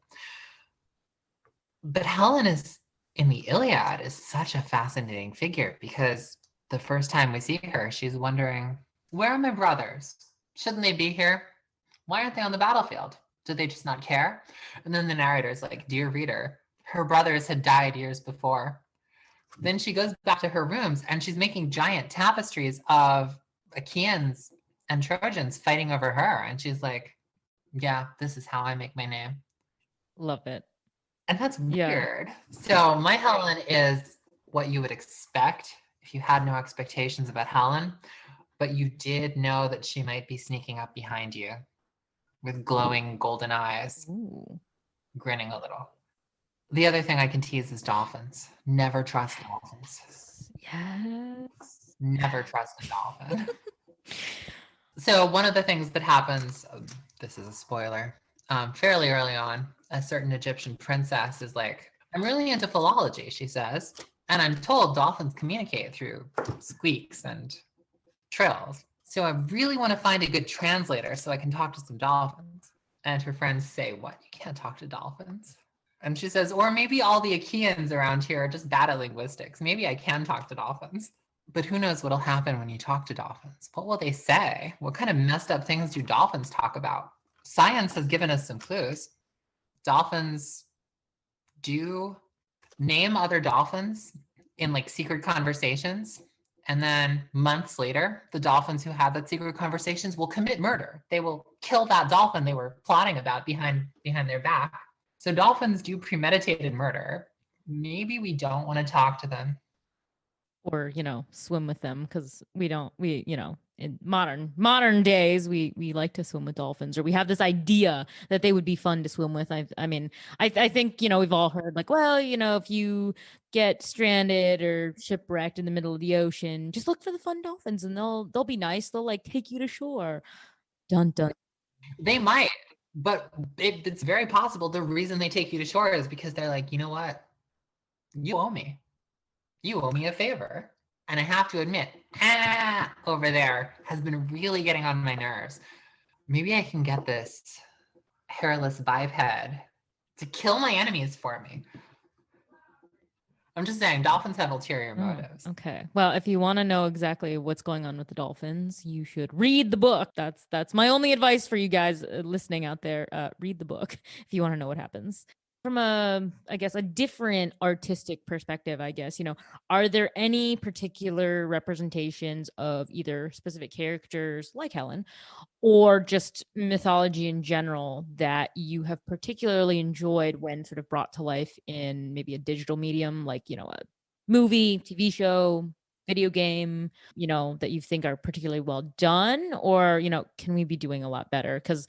But Helen is in the Iliad is such a fascinating figure because the first time we see her, she's wondering, where are my brothers? Shouldn't they be here? Why aren't they on the battlefield? Did they just not care? And then the narrator's like, dear reader, her brothers had died years before. Then she goes back to her rooms and she's making giant tapestries of Achaeans and Trojans fighting over her. And she's like, yeah, this is how I make my name. Love it. And that's weird. So my Helen is what you would expect if you had no expectations about Helen, but you did know that she might be sneaking up behind you with glowing golden eyes, grinning a little. The other thing I can tease is dolphins. Never trust dolphins. Yes. Never trust a dolphin. So one of the things that happens, this is a spoiler, fairly early on, a certain Egyptian princess is like, I'm really into philology, she says. And I'm told dolphins communicate through squeaks and trills. So I really want to find a good translator so I can talk to some dolphins. And her friends say, what? You can't talk to dolphins? And she says, or maybe all the Achaeans around here are just bad at linguistics. Maybe I can talk to dolphins. But who knows what'll happen when you talk to dolphins? What will they say? What kind of messed up things do dolphins talk about? Science has given us some clues. Dolphins do name other dolphins in like secret conversations. And then months later, the dolphins who had that secret conversations will commit murder. They will kill that dolphin they were plotting about behind their back. So dolphins do premeditated murder. Maybe we don't want to talk to them. Or, swim with them, because in modern days, we like to swim with dolphins, or we have this idea that they would be fun to swim with. I think, we've all heard like, well, if you get stranded or shipwrecked in the middle of the ocean, just look for the fun dolphins and they'll be nice. They'll like take you to shore. Dun, dun. They might, but it's very possible the reason they take you to shore is because they're like, you know what? You owe me. You owe me a favor. And I have to admit, over there has been really getting on my nerves. Maybe I can get this hairless biped to kill my enemies for me. I'm just saying, dolphins have ulterior motives. Okay. Well, if you want to know exactly what's going on with the dolphins, you should read the book. That's my only advice for you guys listening out there. Read the book if you want to know what happens. From a different artistic perspective, are there any particular representations of either specific characters like Helen or just mythology in general that you have particularly enjoyed when sort of brought to life in maybe a digital medium, like, a movie, TV show, video game, that you think are particularly well done? Or, can we be doing a lot better? Because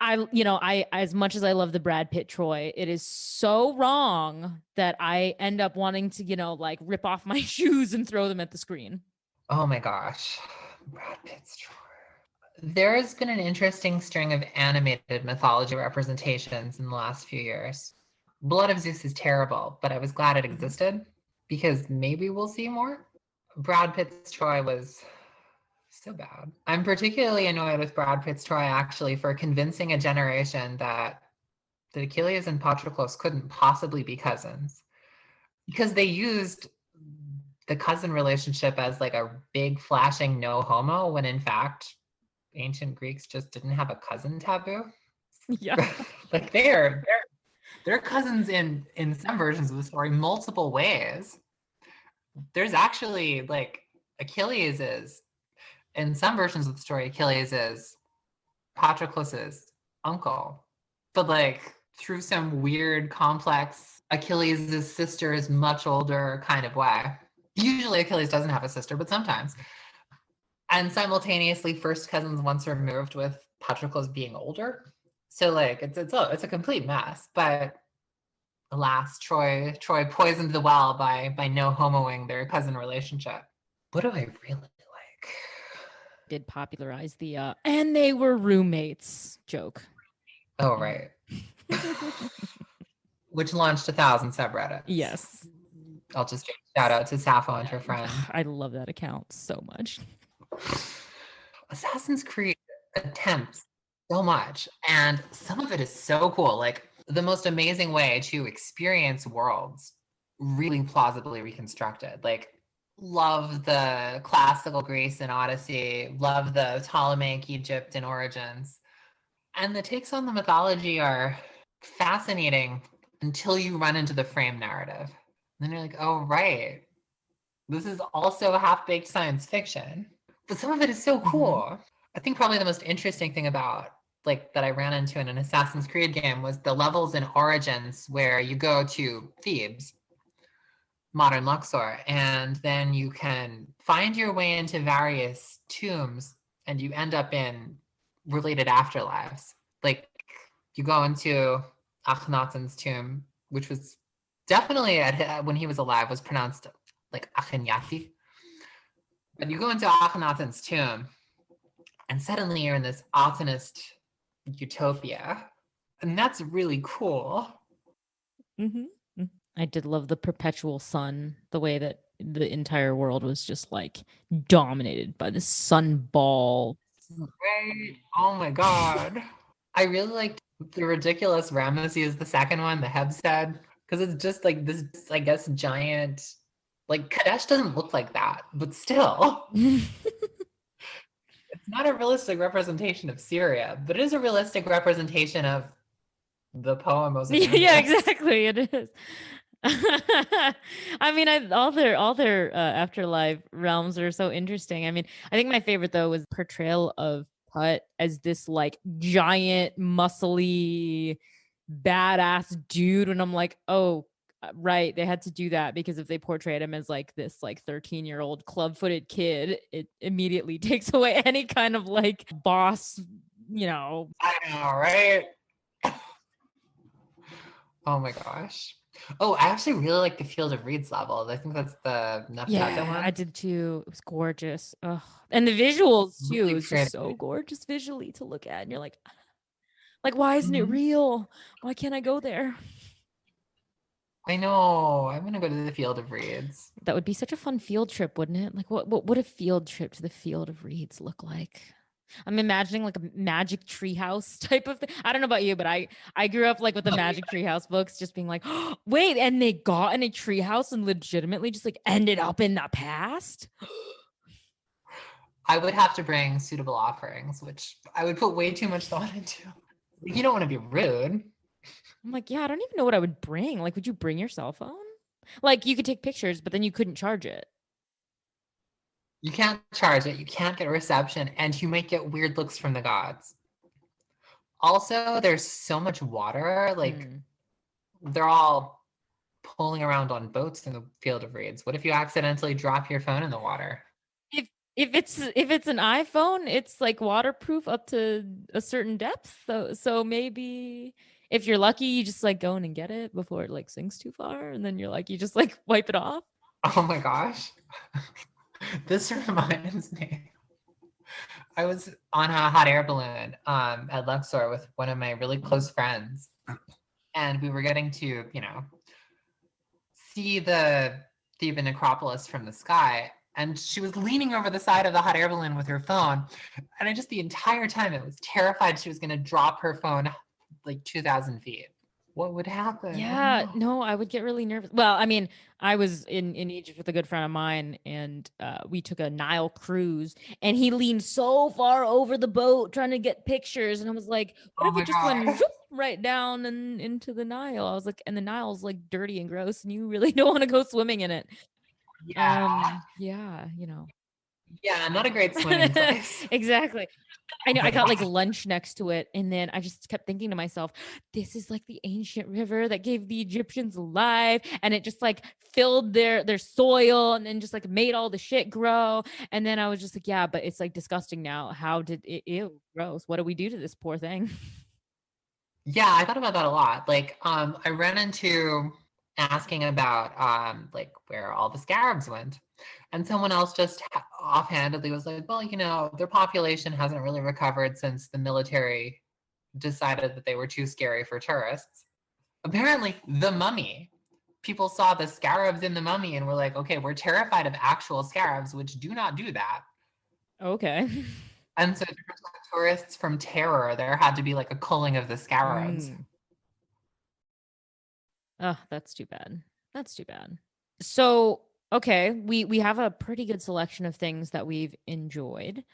I as much as I love the Brad Pitt Troy, it is so wrong that I end up wanting to, rip off my shoes and throw them at the screen. Oh my gosh. Brad Pitt's Troy. There's been an interesting string of animated mythology representations in the last few years. Blood of Zeus is terrible, but I was glad it existed because maybe we'll see more. Brad Pitt's Troy was so bad. I'm particularly annoyed with Brad Pitt's Troy actually for convincing a generation that Achilles and Patroclus couldn't possibly be cousins because they used the cousin relationship as like a big flashing no homo when in fact ancient Greeks just didn't have a cousin taboo. Yeah. Like they're cousins in some versions of the story multiple ways. There's actually like Achilles is in some versions of the story, Achilles is Patroclus's uncle, but like through some weird, complex Achilles' sister is much older kind of way. Usually Achilles doesn't have a sister, but sometimes. And simultaneously, first cousins once removed with Patroclus being older. So like it's a complete mess. But alas, Troy poisoned the well by no homoing their cousin relationship. What do I really like? Did popularize the and they were roommates joke. Oh, right. Which launched 1,000 subreddits. Yes. I'll just shout out to Sappho and her friend. I love that account so much. Assassin's Creed attempts so much, and some of it is so cool. Like the most amazing way to experience worlds really plausibly reconstructed. Like love the classical Greece and Odyssey, love the Ptolemaic Egypt and origins. And the takes on the mythology are fascinating until you run into the frame narrative. And then you're like, oh, right. This is also half-baked science fiction. But some of it is so cool. I think probably the most interesting thing about like that I ran into in an Assassin's Creed game was the levels in Origins where you go to Thebes, modern Luxor, and then you can find your way into various tombs and you end up in related afterlives. Like you go into Akhenaten's tomb, which was definitely when he was alive was pronounced like Akhenyati. But you go into Akhenaten's tomb and suddenly you're in this Atenist utopia. And that's really cool. I did love the perpetual sun, the way that the entire world was just like dominated by the sun ball. Right. Oh my God. I really liked the ridiculous Ramesses is the second one, the Hebsed, because it's just like this, I guess, giant, like Kadesh doesn't look like that, but still. It's not a realistic representation of Syria, but it is a realistic representation of the poem Ozymandias. Yeah, exactly. It is. I mean, all their afterlife realms are so interesting. I mean, I think my favorite though was portrayal of Tut as this like giant, muscly, badass dude, and I'm like, oh, right, they had to do that because if they portrayed him as like this like 13-year-old club-footed kid, it immediately takes away any kind of like boss, you know. I know, right? Oh my gosh. Oh, I actually really like the Field of Reeds level. I think that's the Yeah, one. I did too. It was gorgeous. Ugh. And the visuals too. Really It's just so gorgeous visually to look at. And you're like, why isn't it real? Why can't I go there? I know. I'm gonna go to the Field of Reeds. That would be such a fun field trip, wouldn't it? Like, what would a field trip to the Field of Reeds look like? I'm imagining like a magic treehouse type of thing. I don't know about you, but I grew up like with the magic treehouse books, just being like, oh, wait, and they got in a treehouse and legitimately just like ended up in the past. I would have to bring suitable offerings, which I would put way too much thought into. You don't want to be rude. I'm like, yeah, I don't even know what I would bring. Like, would you bring your cell phone? Like, you could take pictures, but then you couldn't charge it. You can't charge it, you can't get a reception, and you might get weird looks from the gods. Also, there's so much water, like they're all pulling around on boats in the Field of Reeds. What if you accidentally drop your phone in the water? If it's an iPhone, it's like waterproof up to a certain depth. So maybe if you're lucky, you just like go in and get it before it like sinks too far, and then you're like you just like wipe it off. Oh my gosh. This reminds me. I was on a hot air balloon at Luxor with one of my really close friends. And we were getting to, see the Theban Acropolis from the sky. And she was leaning over the side of the hot air balloon with her phone. And I just, the entire time, I was terrified she was going to drop her phone like 2,000 feet. What would happen? Yeah, no, I would get really nervous. Well, I mean, I was in Egypt with a good friend of mine, and we took a Nile cruise, and he leaned so far over the boat trying to get pictures, and I was like, what if it just went whoop, right down and into the Nile? I was like, and the Nile's like dirty and gross, and you really don't want to go swimming in it. Yeah. Yeah, Yeah, not a great swimming place. Exactly. I know. I got like lunch next to it, and then I just kept thinking to myself, this is like the ancient river that gave the Egyptians life, and it just like filled their soil and then just like made all the shit grow. And then I was just like, yeah, but it's like disgusting now. How did it, ew, gross. What do we do to this poor thing? Yeah, I thought about that a lot. Like, I ran into asking about like where all the scarabs went. And someone else just offhandedly was like, well, their population hasn't really recovered since the military decided that they were too scary for tourists. Apparently, the mummy. People saw the scarabs in the mummy and were like, okay, we're terrified of actual scarabs, which do not do that. Okay. And so tourists from terror, there had to be like a culling of the scarabs. Oh, that's too bad. That's too bad. So Okay, we have a pretty good selection of things that we've enjoyed.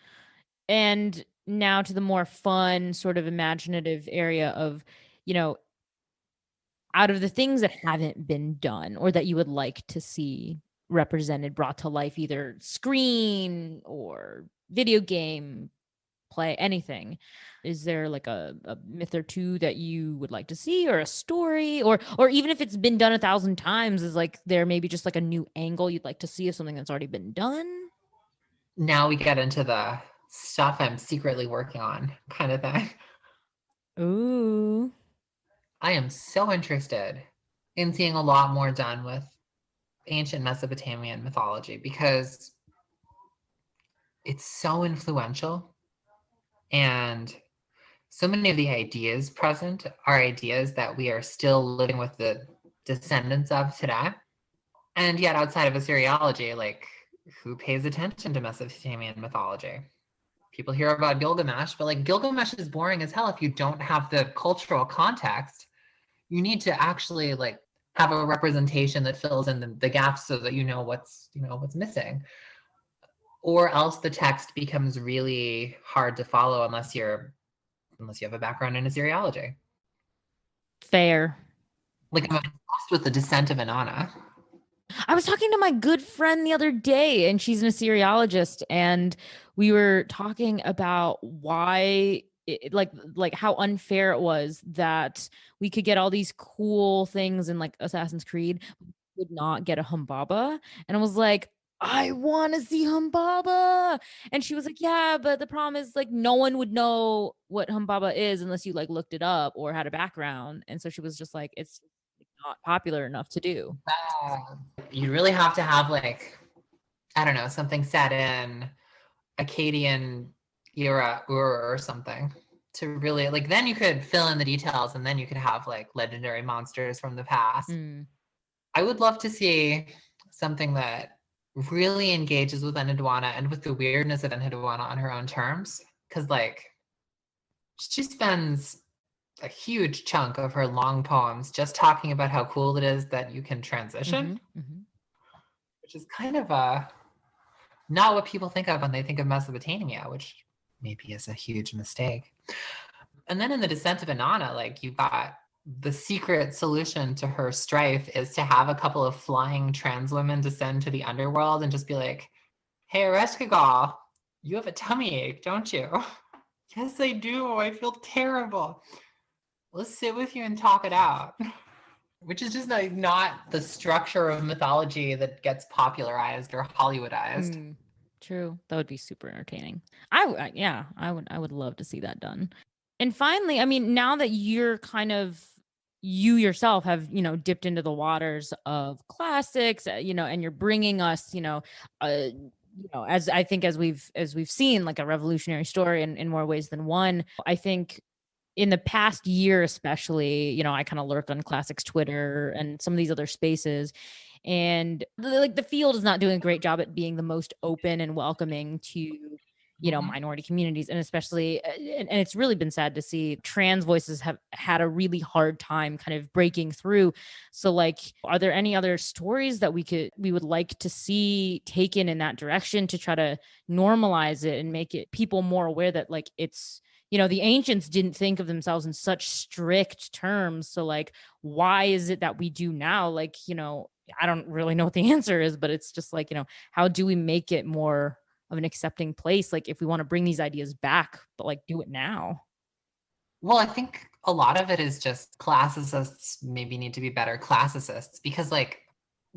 And now to the more fun, sort of imaginative area of, you know, out of the things that haven't been done or that you would like to see represented, brought to life, either screen or video game, play, anything. Is there like a myth or two that you would like to see, or a story, or even if it's been done 1,000 times, is like there maybe just like a new angle you'd like to see of something that's already been done? Now we get into the stuff I'm secretly working on kind of thing. Ooh. I am so interested in seeing a lot more done with ancient Mesopotamian mythology because it's so influential, and so many of the ideas present are ideas that we are still living with the descendants of today. And yet outside of Assyriology, like, who pays attention to Mesopotamian mythology? People hear about Gilgamesh, but like Gilgamesh is boring as hell if you don't have the cultural context. You need to actually like have a representation that fills in the gaps so that you know what's missing. Or else the text becomes really hard to follow unless you have a background in Assyriology. Fair. Like, I'm obsessed with the descent of Inanna. I was talking to my good friend the other day, and she's an Assyriologist, and we were talking about why like how unfair it was that we could get all these cool things in like Assassin's Creed, but would not get a Humbaba. And I was like, I want to see Humbaba. And she was like, yeah, but the problem is like no one would know what Humbaba is unless you like looked it up or had a background. And so she was just like, it's not popular enough to do. You really have to have like, I don't know, something set in Akkadian era or something to really like, then you could fill in the details and then you could have like legendary monsters from the past. I would love to see something that really engages with Enheduanna and with the weirdness of Enheduanna on her own terms, because like she spends a huge chunk of her long poems just talking about how cool it is that you can transition, which is kind of not what people think of when they think of Mesopotamia, which maybe is a huge mistake. And then in the Descent of Inanna, like you got the secret solution to her strife is to have a couple of flying trans women descend to the underworld and just be like, hey, Ereshkigal, you have a tummy ache, don't you? Yes, I do. I feel terrible. Let's sit with you and talk it out. Which is just like not the structure of mythology that gets popularized or Hollywoodized. True. That would be super entertaining. I would love to see that done. And finally, I mean, now that you're kind of you yourself have, dipped into the waters of classics, and you're bringing us, as I think as we've seen like a revolutionary story in more ways than one. I think in the past year, especially, I kind of lurk on classics Twitter and some of these other spaces. And the field is not doing a great job at being the most open and welcoming to, minority communities. And especially, and it's really been sad to see trans voices have had a really hard time kind of breaking through. So like, are there any other stories that we would like to see taken in that direction to try to normalize it and make it people more aware that like it's, the ancients didn't think of themselves in such strict terms. So like, why is it that we do now? Like, I don't really know what the answer is, but it's just like, how do we make it more of an accepting place? Like if we want to bring these ideas back, but like do it now. Well, I think a lot of it is just classicists maybe need to be better classicists, because like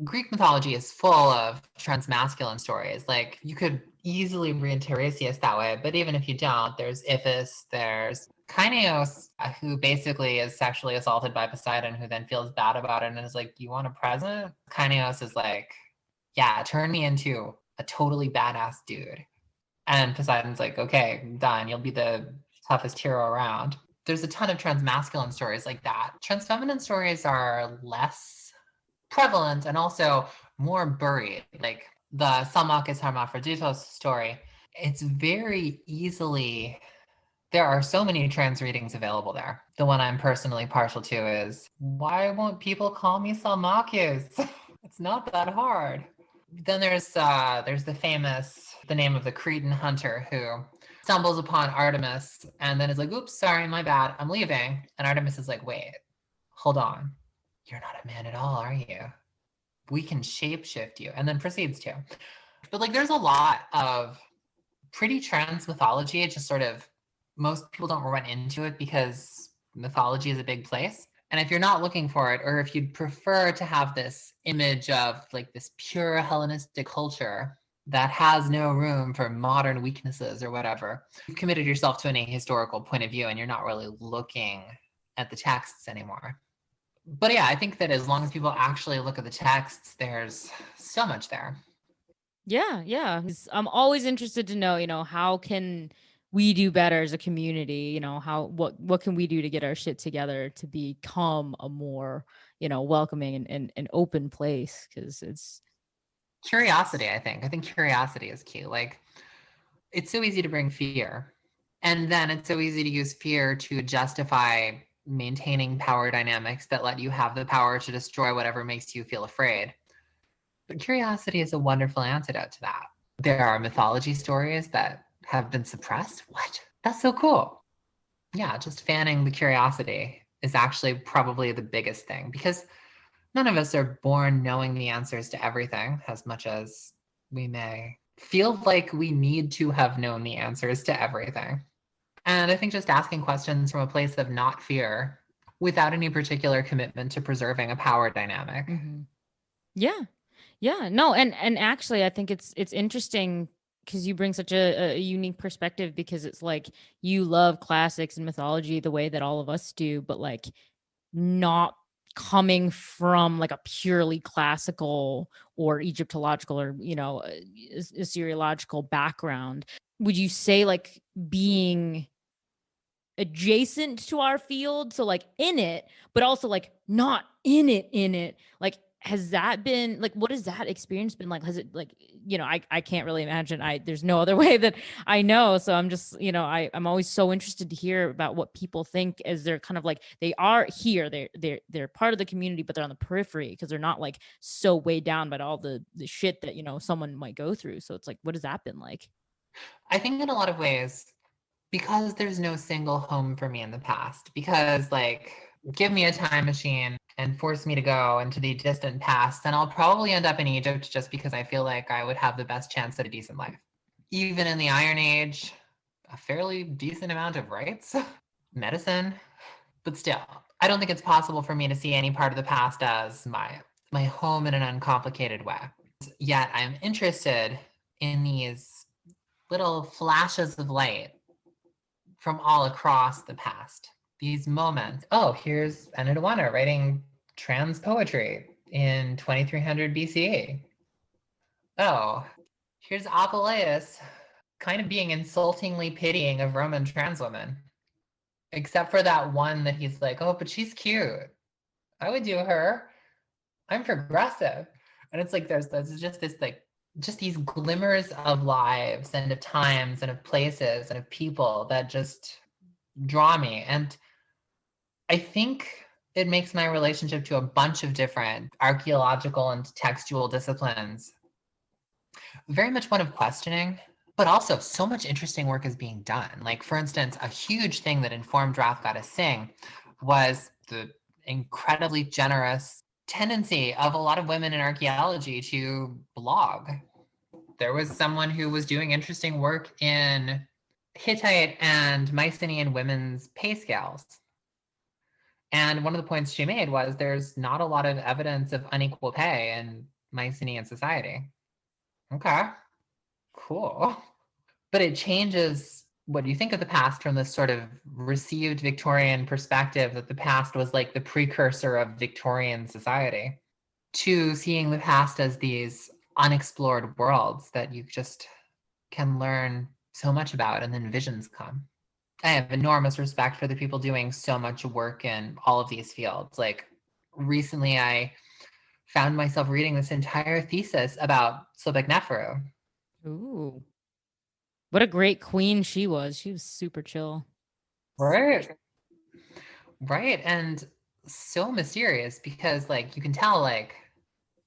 Greek mythology is full of transmasculine stories. Like you could easily read Tiresias that way, but even if you don't, there's Iphis, there's Kaineos, who basically is sexually assaulted by Poseidon, who then feels bad about it and is like, you want a present? Kaineos is like, yeah, turn me into a totally badass dude. And Poseidon's like, okay, done. You'll be the toughest hero around. There's a ton of transmasculine stories like that. Transfeminine stories are less prevalent and also more buried. Like the Salmakis Hermaphroditos story, it's very easily, there are so many trans readings available there. The one I'm personally partial to is, why won't people call me Salmakis? It's not that hard. Then there's the name of the Cretan hunter who stumbles upon Artemis and then is like, oops, sorry, my bad, I'm leaving. And Artemis is like, wait, hold on. You're not a man at all, are you? We can shapeshift you. And then proceeds to. But like, there's a lot of pretty trans mythology. It just sort of, most people don't run into it because mythology is a big place. And if you're not looking for it, or if you'd prefer to have this image of like this pure Hellenistic culture that has no room for modern weaknesses or whatever, you've committed yourself to an ahistorical point of view and you're not really looking at the texts anymore. But yeah, I think that as long as people actually look at the texts, there's so much there. Yeah. I'm always interested to know, how can we do better as a community? What can we do to get our shit together to become a more, welcoming and open place? Because it's curiosity, I think curiosity is key. Like, it's so easy to bring fear, and then it's so easy to use fear to justify maintaining power dynamics that let you have the power to destroy whatever makes you feel afraid. But curiosity is a wonderful antidote to that. There are mythology stories that have been suppressed. What? That's so cool. Yeah, just fanning the curiosity is actually probably the biggest thing, because none of us are born knowing the answers to everything, as much as we may feel like we need to have known the answers to everything. And I think just asking questions from a place of not fear, without any particular commitment to preserving a power dynamic. Mm-hmm. Yeah. No, and actually, I think it's interesting because you bring such a unique perspective, because it's like you love classics and mythology the way that all of us do, but like not coming from like a purely classical or Egyptological or Assyriological background. Would you say like being adjacent to our field, so like in it, but also like not in it, like has that been like, what has that experience been like? Has it like, I can't really imagine, there's no other way that I know, so I'm just, I'm always so interested to hear about what people think, as they're kind of like, they are here, they're part of the community, but they're on the periphery because they're not like so weighed down by all the shit that someone might go through. So it's like, what has that been like? I think in a lot of ways, because there's no single home for me in the past, because like, give me a time machine and force me to go into the distant past, then I'll probably end up in Egypt, just because I feel like I would have the best chance at a decent life. Even in the Iron Age, a fairly decent amount of rights, medicine, but still, I don't think it's possible for me to see any part of the past as my home in an uncomplicated way. Yet I'm interested in these little flashes of light from all across the past. These moments. Oh, here's Anadawana writing trans poetry in 2300 BCE. Oh, here's Apuleius kind of being insultingly pitying of Roman trans women. Except for that one that he's like, oh, but she's cute. I would do her. I'm progressive. And it's like, there's just this like, just these glimmers of lives and of times and of places and of people that just draw me. And I think it makes my relationship to a bunch of different archaeological and textual disciplines very much one of questioning, but also so much interesting work is being done. Like, for instance, a huge thing that informed Wrath Goddess Sing was the incredibly generous tendency of a lot of women in archaeology to blog. There was someone who was doing interesting work in Hittite and Mycenaean women's pay scales. And one of the points she made was there's not a lot of evidence of unequal pay in Mycenaean society. Okay, cool. But it changes what you think of the past from this sort of received Victorian perspective that the past was like the precursor of Victorian society, to seeing the past as these unexplored worlds that you just can learn so much about, and then visions come. I have enormous respect for the people doing so much work in all of these fields. Like, recently I found myself reading this entire thesis about Sobekneferu. Ooh. What a great queen she was. She was super chill. Right. Right. And so mysterious, because like you can tell like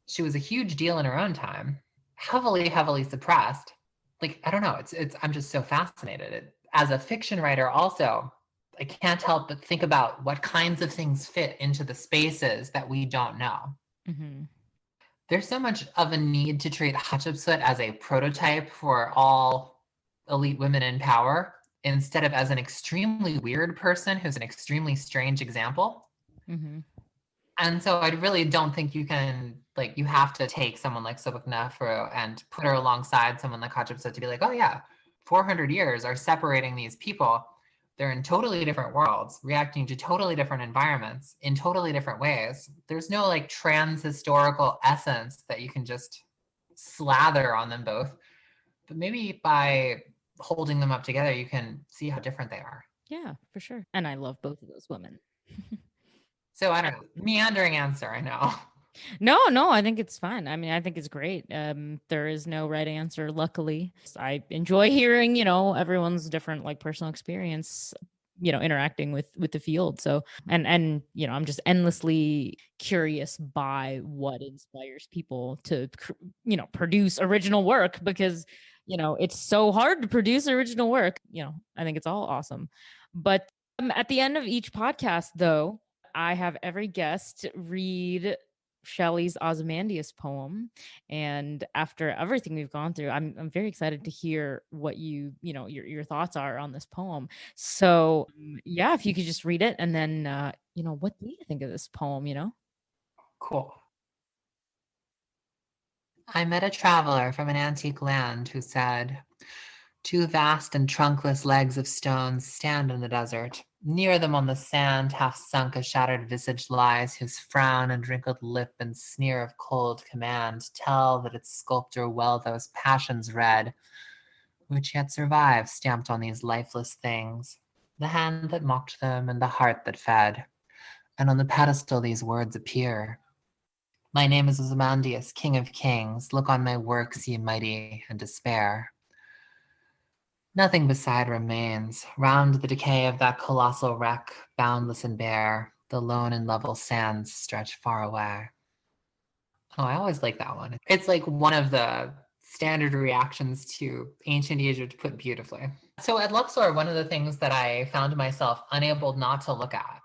she was a huge deal in her own time. heavily, heavily suppressed. Like, I don't know, I'm just so fascinated. As a fiction writer also, I can't help but think about what kinds of things fit into the spaces that we don't know. Mm-hmm. There's so much of a need to treat Hatshepsut as a prototype for all elite women in power, instead of as an extremely weird person who's an extremely strange example. Mm-hmm. And so I really don't think you can, like, you have to take someone like Sobukneferu and put her alongside someone like Hatshepsut to be like, oh yeah, 400 years are separating these people. They're in totally different worlds, reacting to totally different environments in totally different ways. There's no like trans-historical essence that you can just slather on them both. But maybe by holding them up together, you can see how different they are. Yeah, for sure. And I love both of those women. So I don't know, meandering answer, I know. No, I think it's fun. I mean, I think it's great. There is no right answer, luckily. I enjoy hearing, everyone's different like personal experience, interacting with the field. So, and I'm just endlessly curious by what inspires people to produce original work, because it's so hard to produce original work. I think it's all awesome. But at the end of each podcast, though, I have every guest read Shelley's Ozymandias poem, and after everything we've gone through, I'm very excited to hear what your thoughts are on this poem. So yeah, if you could just read it, and then what do you think of this poem? Cool. I met a traveler from an antique land who said, "Two vast and trunkless legs of stones stand in the desert. Near them on the sand, half sunk, a shattered visage lies, whose frown and wrinkled lip and sneer of cold command tell that its sculptor well those passions read, which yet survive stamped on these lifeless things, the hand that mocked them and the heart that fed. And on the pedestal these words appear. My name is Ozymandias, king of kings. Look on my works, ye mighty, and despair. Nothing beside remains. Round the decay of that colossal wreck, boundless and bare, the lone and level sands stretch far away." Oh, I always like that one. It's like one of the standard reactions to ancient Egypt put beautifully. So at Luxor, one of the things that I found myself unable not to look at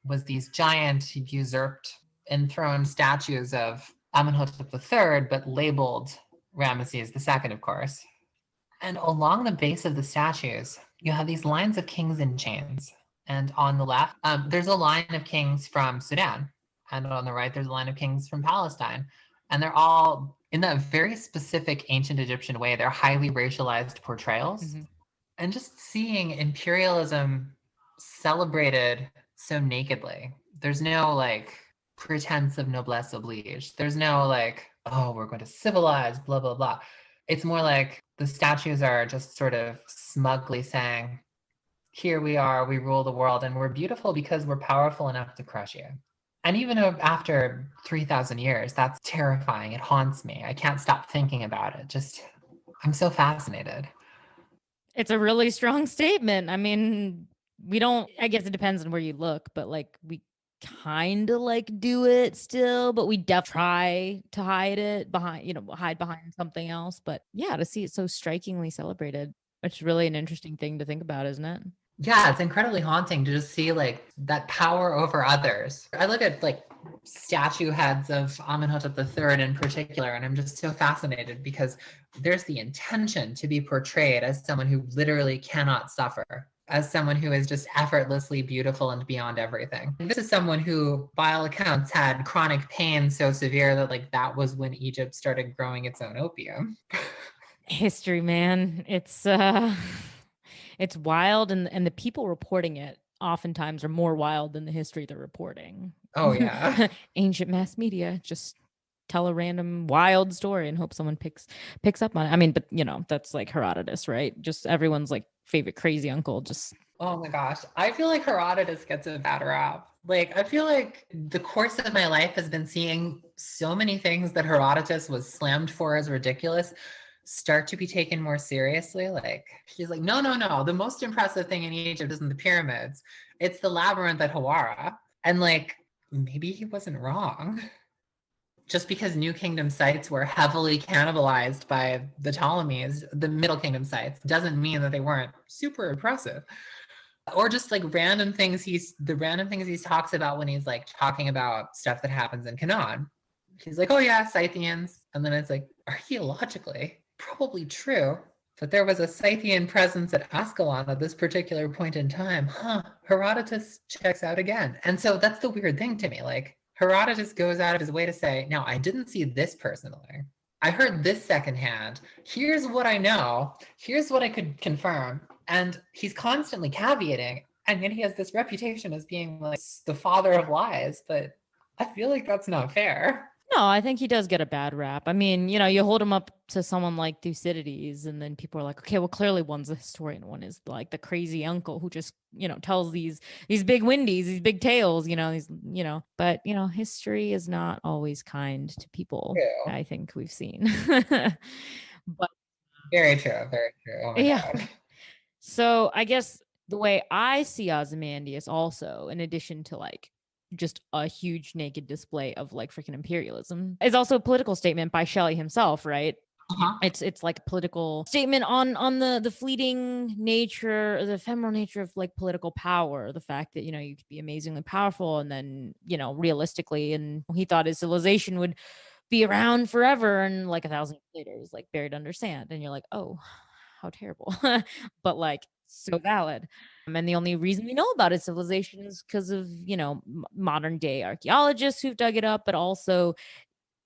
was these giant, usurped, enthroned statues of Amenhotep III, but labeled Ramesses II, of course. And along the base of the statues, you have these lines of kings in chains. And on the left, there's a line of kings from Sudan. And on the right, there's a line of kings from Palestine. And they're all, in that very specific ancient Egyptian way, they're highly racialized portrayals. Mm-hmm. And just seeing imperialism celebrated so nakedly. There's no like pretense of noblesse oblige. There's no like, oh, we're going to civilize, blah, blah, blah. It's more like the statues are just sort of smugly saying, here we are, we rule the world, and we're beautiful because we're powerful enough to crush you. And even after 3,000 years, that's terrifying. It haunts me. I can't stop thinking about it. Just, I'm so fascinated. It's a really strong statement. I mean, I guess it depends on where you look, but like we kind of like do it still, but we try to hide it behind, hide behind something else. But yeah, to see it so strikingly celebrated, it's really an interesting thing to think about, isn't it? Yeah, it's incredibly haunting to just see like that power over others. I look at like statue heads of Amenhotep III in particular, and I'm just so fascinated because there's the intention to be portrayed as someone who literally cannot suffer, as someone who is just effortlessly beautiful and beyond everything. And this is someone who, by all accounts, had chronic pain so severe that like that was when Egypt started growing its own opium. History, man. It's wild, and the people reporting it oftentimes are more wild than the history they're reporting. Oh, yeah. Ancient mass media just tell a random wild story and hope someone picks up on it. I mean, but that's like Herodotus, right? Just everyone's like favorite crazy uncle. Just, oh my gosh. I feel like Herodotus gets a bad rap. Like, I feel like the course of my life has been seeing so many things that Herodotus was slammed for as ridiculous start to be taken more seriously. Like, he's like, no. The most impressive thing in Egypt isn't the pyramids. It's the labyrinth at Hawara. And like, maybe he wasn't wrong. just because New Kingdom sites were heavily cannibalized by the Ptolemies, the Middle Kingdom sites, doesn't mean that they weren't super impressive. Or just like random things he talks about when he's like talking about stuff that happens in Canaan. He's like, oh yeah, Scythians. And then it's like, archaeologically, probably true. But there was a Scythian presence at Ascalon at this particular point in time. Herodotus checks out again. And so that's the weird thing to me. Like, Herodotus goes out of his way to say, now, I didn't see this personally. I heard this secondhand. Here's what I know. Here's what I could confirm. And he's constantly caveating. And yet he has this reputation as being like the father of lies. But I feel like that's not fair. No, I think he does get a bad rap. I mean, you hold him up to someone like Thucydides, and then people are like, okay, well, clearly one's a historian, one is like the crazy uncle who just, tells these big windies, these big tales, but history is not always kind to people. True. I think we've seen. But very true, very true. Oh my God. So I guess the way I see Ozymandias also, in addition to like just a huge naked display of like freaking imperialism, is also a political statement by Shelley himself, right? Uh-huh. It's like a political statement on the fleeting nature, the ephemeral nature of like political power, the fact that you could be amazingly powerful and then realistically, and he thought his civilization would be around forever, and like 1,000 years later he's like buried under sand, and you're like, oh, how terrible. But like so valid. And the only reason we know about his civilization is because of, modern day archaeologists who've dug it up, but also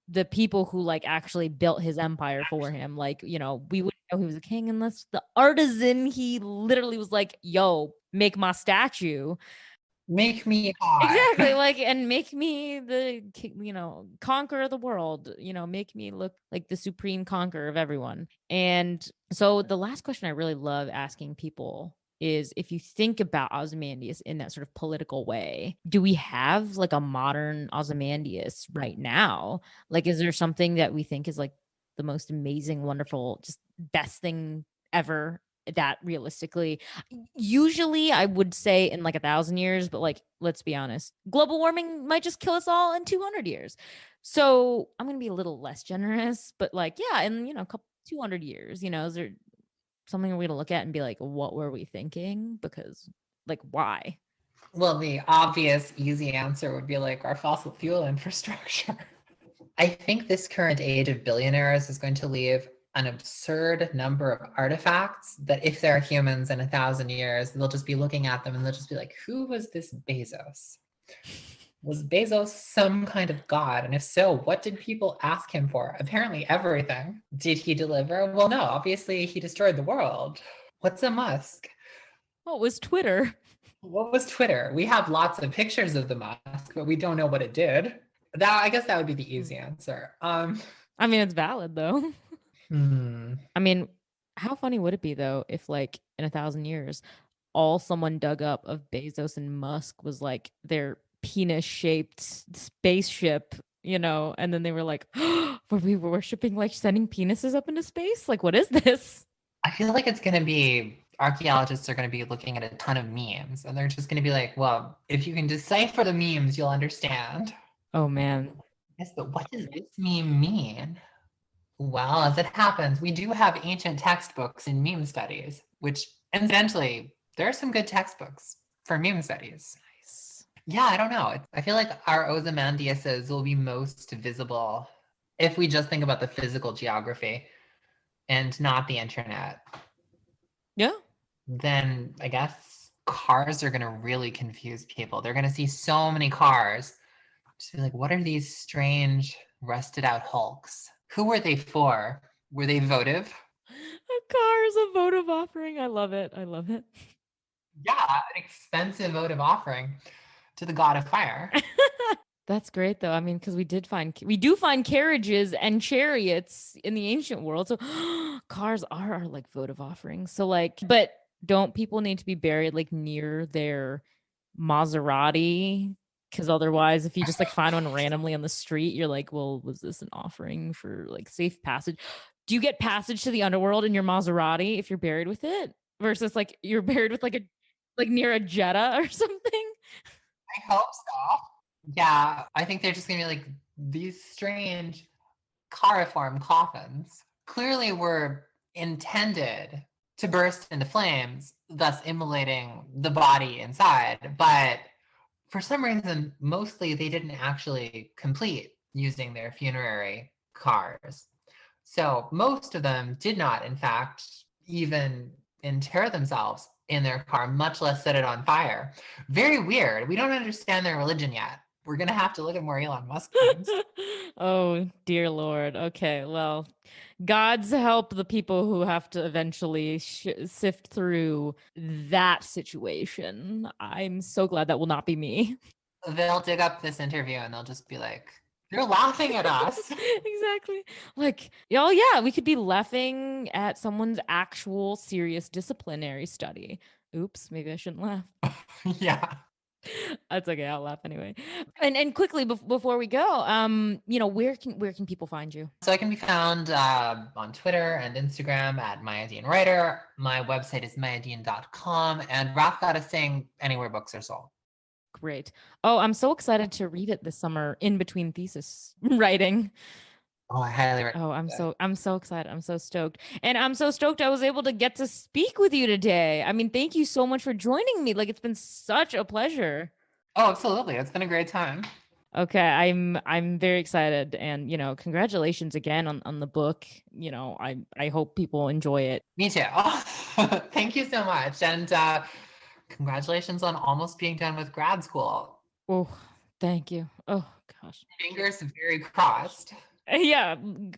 the people who like actually built his empire for him. Like, we wouldn't know he was a king unless the artisan, he literally was like, yo, make my statue. Make me high. Exactly. Like, and make me the, conqueror of the world, make me look like the supreme conqueror of everyone. And so the last question I really love asking people is, if you think about Ozymandias in that sort of political way, do we have like a modern Ozymandias right now? Like, is there something that we think is like the most amazing, wonderful, just best thing ever that realistically, usually I would say in like 1,000 years, but like, let's be honest, global warming might just kill us all in 200 years. So I'm going to be a little less generous, but like, yeah, in, a couple 200 years, is there something we're going to look at and be like, what were we thinking? Because like, why? Well, the obvious easy answer would be like our fossil fuel infrastructure. I think this current age of billionaires is going to leave an absurd number of artifacts that if there are humans in 1,000 years, they'll just be looking at them and they'll just be like, who was this Bezos? Was Bezos some kind of god? And if so, what did people ask him for? Apparently everything. Did he deliver? Well, no, obviously he destroyed the world. What's a Musk? What was Twitter? What was Twitter? We have lots of pictures of the Musk, but we don't know what it did. I guess that would be the easy answer. I mean, it's valid though. I mean, how funny would it be though if like in 1,000 years all someone dug up of Bezos and Musk was like their penis-shaped spaceship, and then they were like, were we worshiping like sending penises up into space? Like, what is this? I feel like it's going to be, archaeologists are going to be looking at a ton of memes, and they're just going to be like, well, if you can decipher the memes, you'll understand. Oh man. Yes, but what does this meme mean? Well, as it happens, we do have ancient textbooks in meme studies, which incidentally, there are some good textbooks for meme studies. Nice. Yeah, I don't know. I feel like our Ozymandiases will be most visible if we just think about the physical geography and not the internet. Yeah. Then I guess cars are going to really confuse people. They're going to see so many cars. Just be like, what are these strange, rusted out hulks? Who were they for? Were they votive? A car is a votive offering. I love it. I love it. Yeah, an expensive votive offering to the god of fire. That's great though. I mean, because we do find carriages and chariots in the ancient world. So cars are our like votive offerings. So like, but don't people need to be buried like near their Maserati? Because otherwise, if you just like find one randomly on the street, you're like, well, was this an offering for like safe passage? Do you get passage to the underworld in your Maserati if you're buried with it? Versus like you're buried with like near a Jetta or something? I hope so. Yeah, I think they're just gonna be like these strange cariform coffins clearly were intended to burst into flames, thus immolating the body inside. But for some reason, mostly they didn't actually complete using their funerary cars. So most of them did not, in fact, even inter themselves in their car, much less set it on fire. Very weird. We don't understand their religion yet. We're going to have to look at more Elon Musk things. Oh, dear Lord. Okay, well, God's help the people who have to eventually sift through that situation. I'm so glad that will not be me. They'll dig up this interview and they'll just be like, "You're laughing at us." Exactly. Like, oh yeah, we could be laughing at someone's actual serious disciplinary study. Oops, maybe I shouldn't laugh. Yeah. That's okay. I'll laugh anyway. And quickly before we go, where can people find you? So I can be found on Twitter and Instagram at Maya Deane Writer. My website is mayadeane.com, and Wrath Gotta Sing anywhere books are sold. Great. Oh, I'm so excited to read it this summer in between thesis writing. Oh, I highly recommend. Oh, I'm so excited. I'm so stoked. And I'm so stoked I was able to get to speak with you today. I mean, thank you so much for joining me. Like, it's been such a pleasure. Oh, absolutely. It's been a great time. Okay, I'm very excited, and congratulations again on the book. I hope people enjoy it. Me too. Oh, thank you so much. And congratulations on almost being done with grad school. Oh, thank you. Oh gosh. Fingers very crossed. Yeah,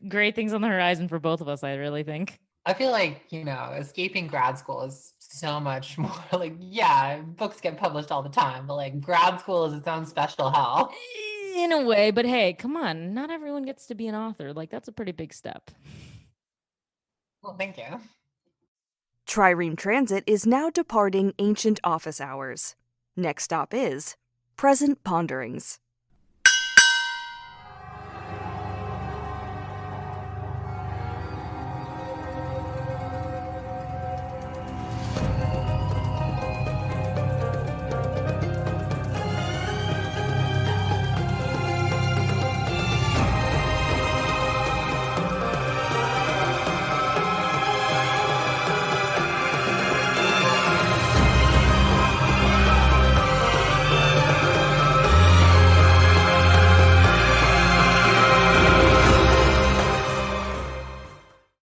great things on the horizon for both of us, I really think. I feel like, escaping grad school is so much more like, yeah, books get published all the time, but like grad school is its own special hell. In a way, but hey, come on. Not everyone gets to be an author. Like, that's a pretty big step. Well, thank you. Trireme Transit is now departing ancient office hours. Next stop is Present Ponderings.